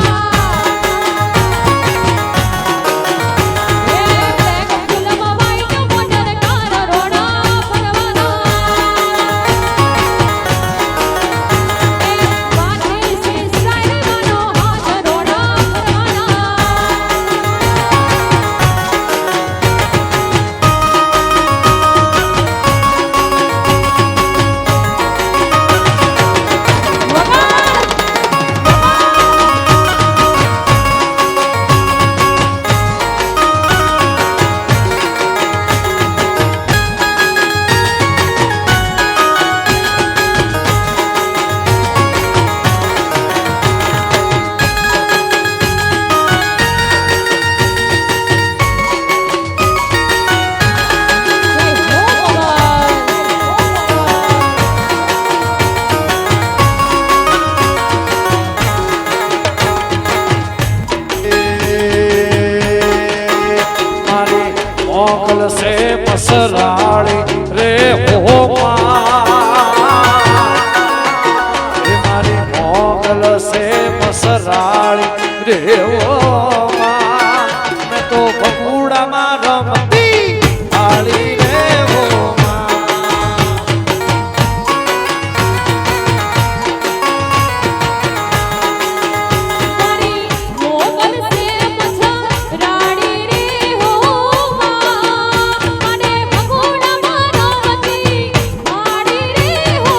હે black film white motor car રોડા ફરવાના વાને સે સ્ટાઈલ માનો હાથ રોડા ફરવાના જય હો ભગવાન મારી મોગલ સે પસરાળી રે હો એ મારી મોગલ સે પસરાળી રે હો મેં તો ભગુડામાં રમતી આળી રે હો મારી મોગલ સે પછરાડી રે હો અને ભગોડામાં રમતી માડી રે હો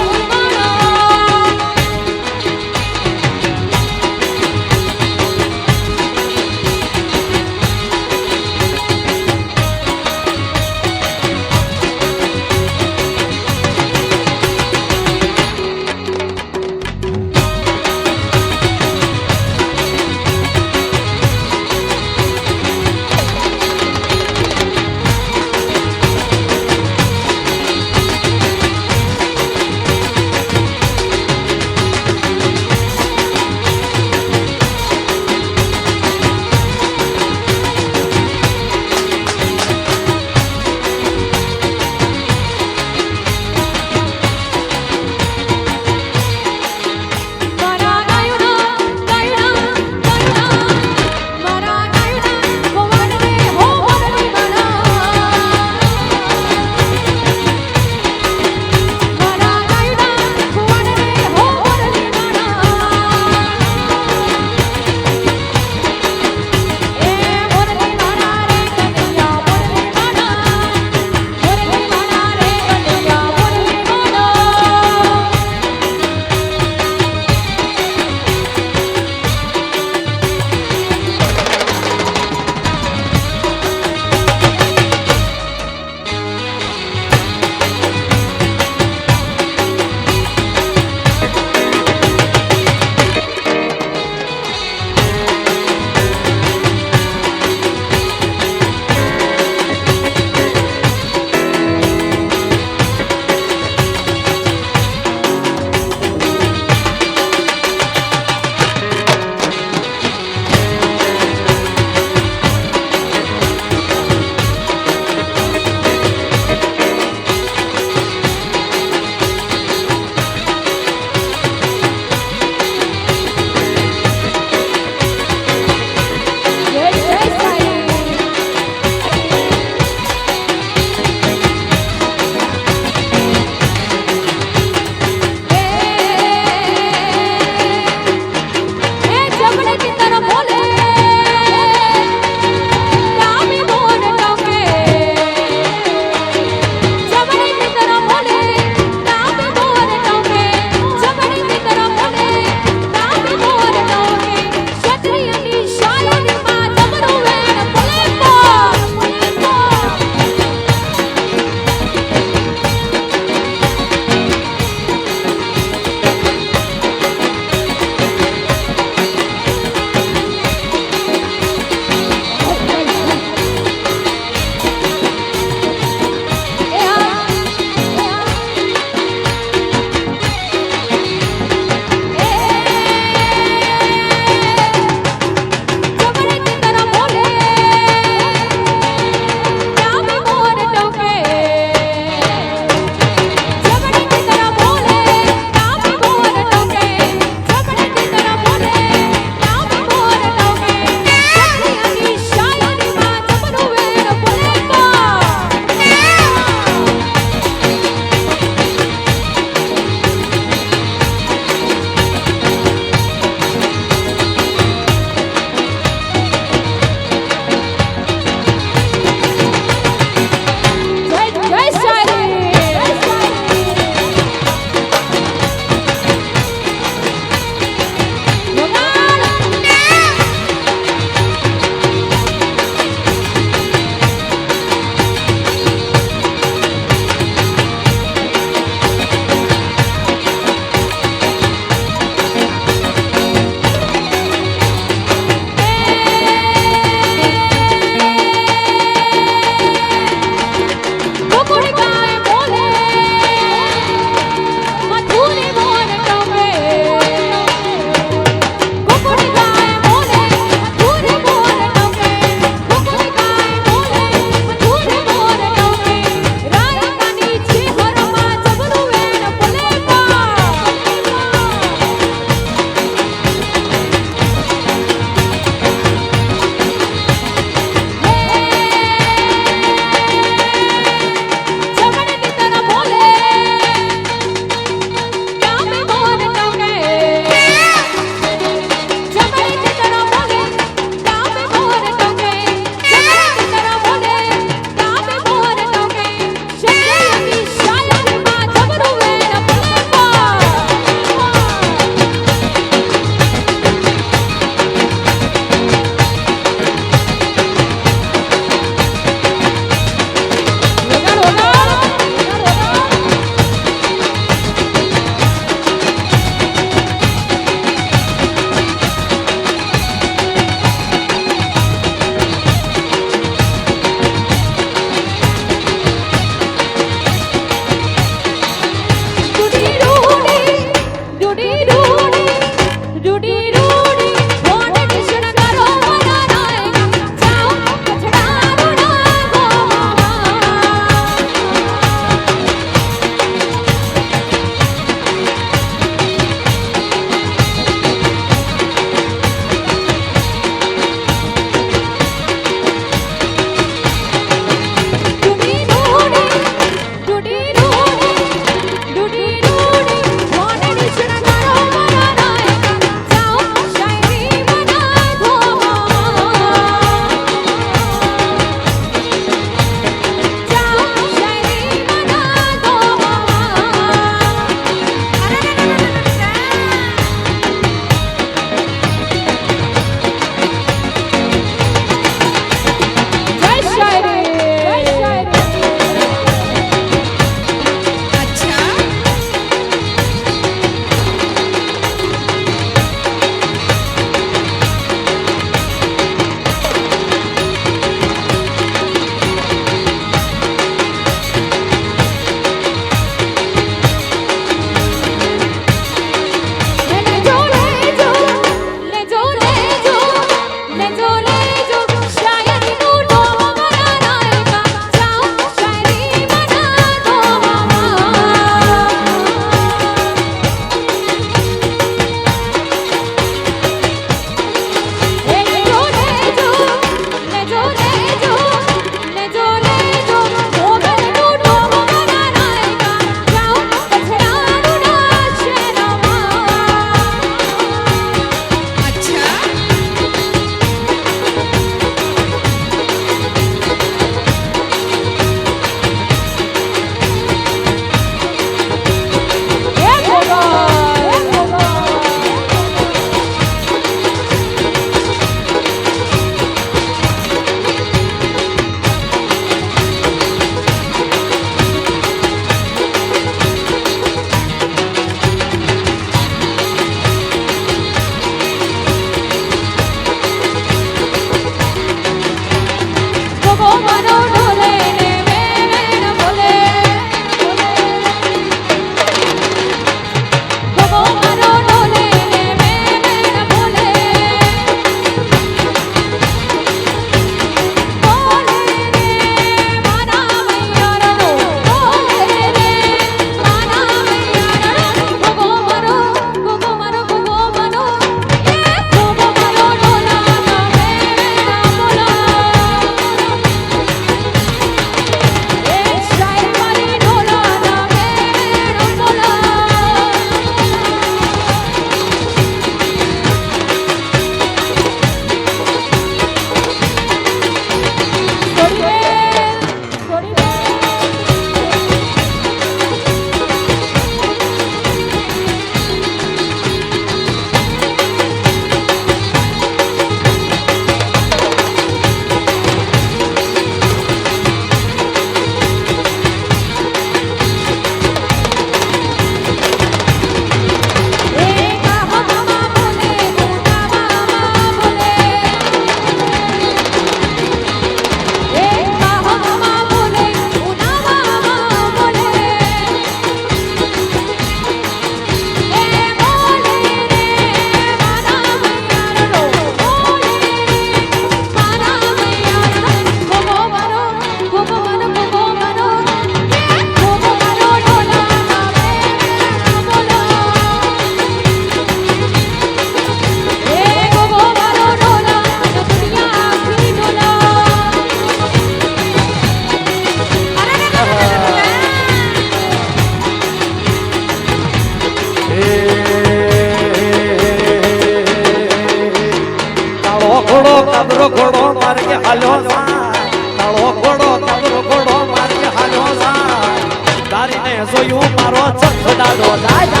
હાલ્યો જાય કાળો ઘોડો કાબરો ઘોડો માર્ગે હાલ્યો જાય તારીને જોયું મારો ચખડાડો જાય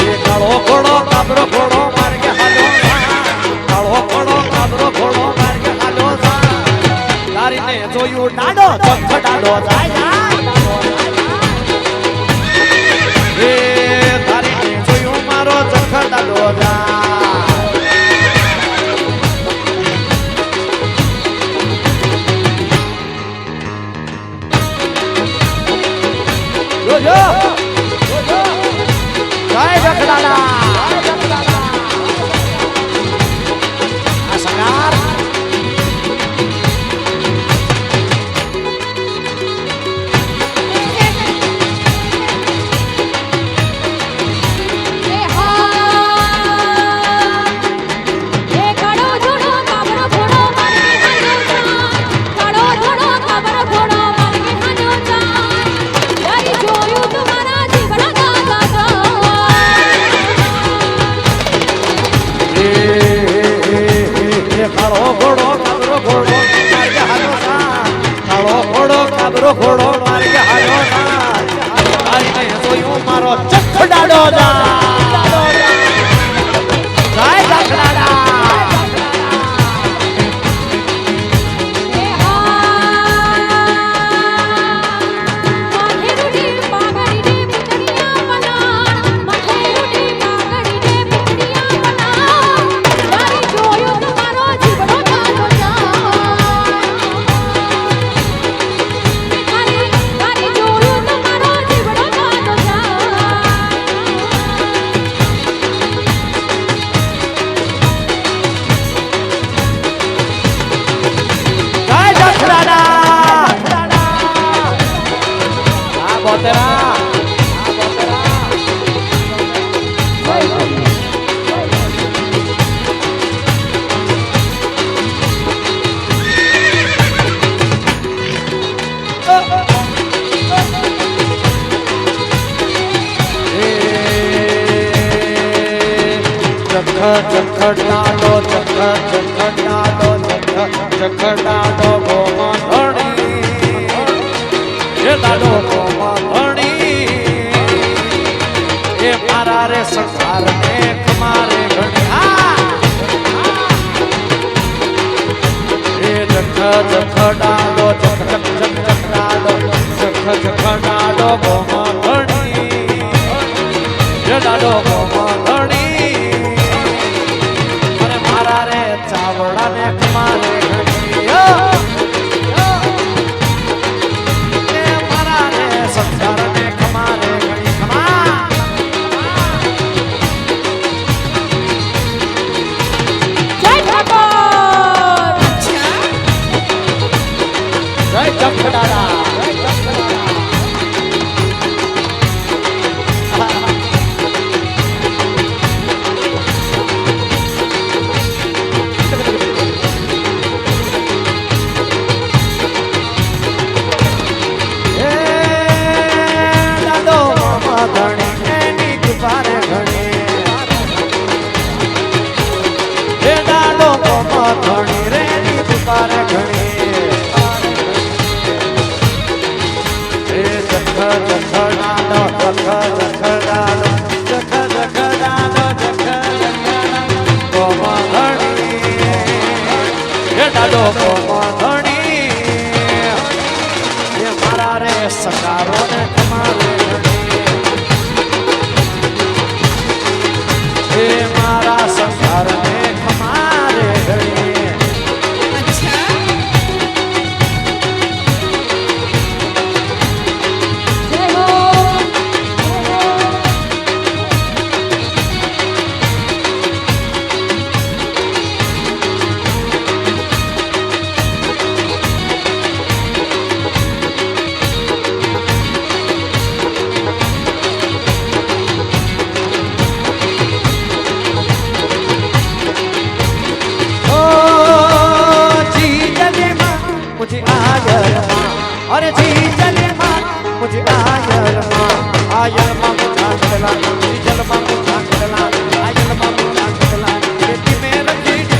એ કાળો ઘોડો કાબરો ઘોડો માર્ગે હાલ્યો જાય કાળો ઘોડો કાબરો ઘોડો માર્ગે હાલ્યો જાય તારીને જોયું ડાડો ચખડાડો જાય એ તારીને જોયું મારો ચખડાડો જાય જય જખડાડા આ સગાર ઘોડો મારી હાલો તારીને જોયું મારો ચખડાડો જાય ચખડાડા ચખડાડો ચખડાડો ગોમધણી એ દાડો ગોમધણી એ મારા રે સંસાર ને મારે ઘણી એ ચખડાડો ચખડાડો ચખડાડો ગોમધણી એ દાડો ગોમધણી ચાવડા ને મારે મારા રે સંસાર ને ખમારે ઘણી ખમા જય ઠાકોર જય ચખડાડા મારા રે સકારો ને તમારે મારા સંસાર ને ખમારે ઘડી જય હો अरे जी चले मान मुझे आयल मान जल मान मुझे आयल मान बेटी में रखी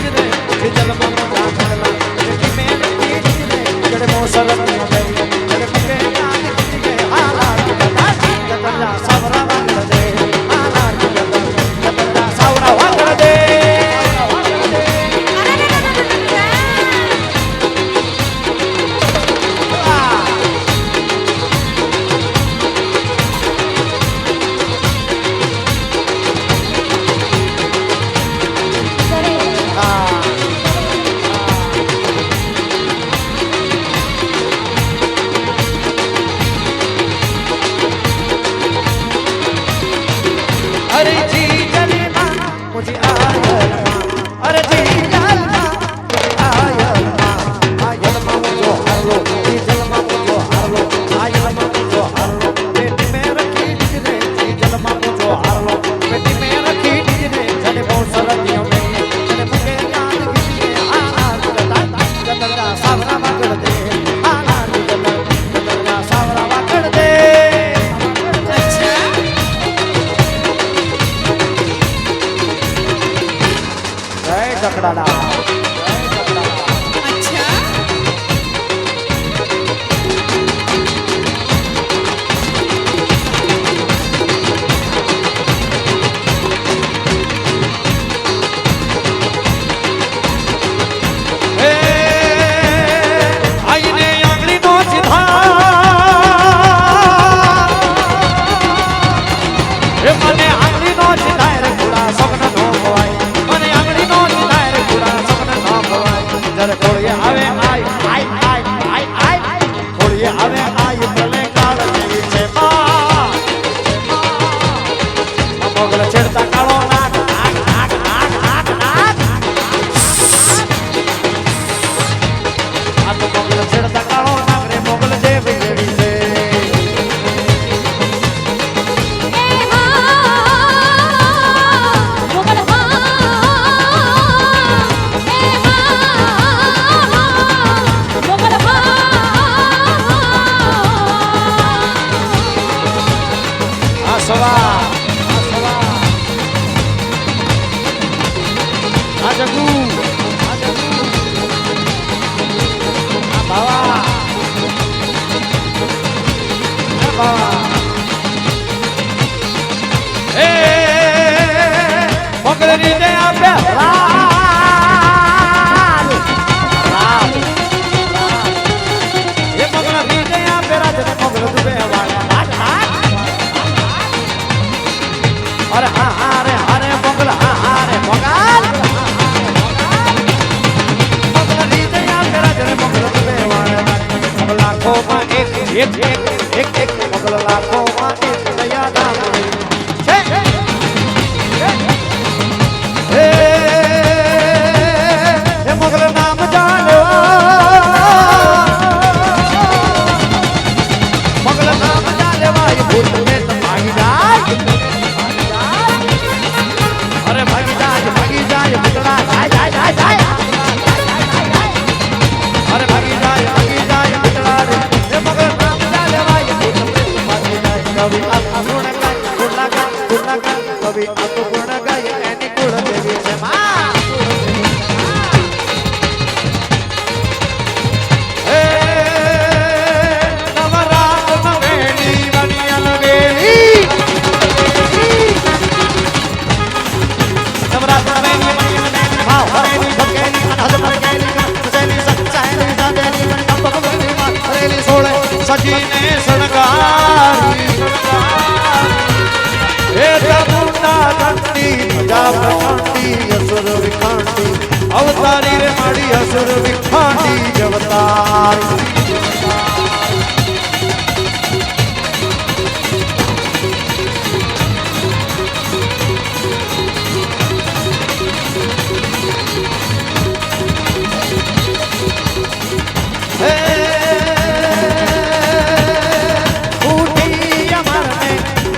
એક મોગલ લાખોમાં એક દયાના મોળી છે હે મોગલ નામ જાણવા મોગલ નામ જાણવા એ ભૂત મેં તો ભાગી જાય અરે ભાગી જાય ભૂતડા જાય જાય જાય અરે ભાગી જાય ભૂતડા રે એ મોગલ નામ જાણવા એ ભૂત મેં તો ભાગી જાય કવિ આ પૂર્ણ ગાય કવિ આ પૂર્ણ ગાય એની કુળ દેવી છે માં સજીને શણગારી હે તમુના ધંતી મજા પ્રકાંડી અસુર વિખાંડી અવતારી રે માડી અસુર વિખાંડી જવતાર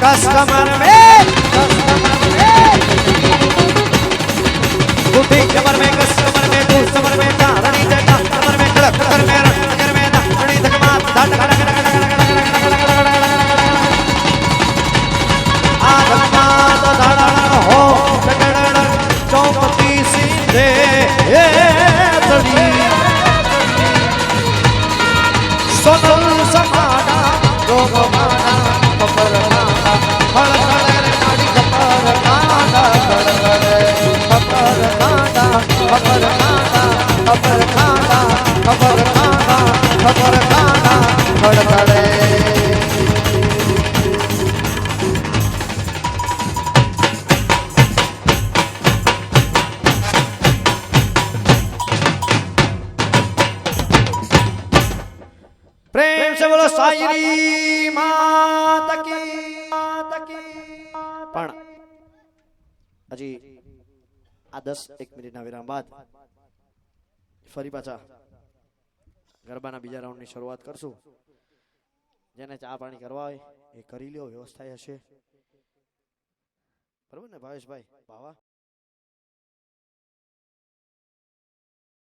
कस्टमर में बूटी कमर में कस्टमर में कस्टमर में चारणी जटा कमर में कड़क कर में रण में दाणी धकमा धट आ धकमा तो धड़न हो जगड़न चौपती सीधे हे तड़ी सोनल समाना रोगमाना कपर प्रेम से बोलो साईरी माता की પણ હજી આ 10-1 મિનિટના વિરામ બાદ ફરી પાછા ગરબાના બીજા રાઉન્ડની શરૂઆત કરશું. જેને ચા પાણી કરવા હોય એ કરી લ્યો, વ્યવસ્થા હશે. બરોબર ને ભાવેશભાઈ? ભાવા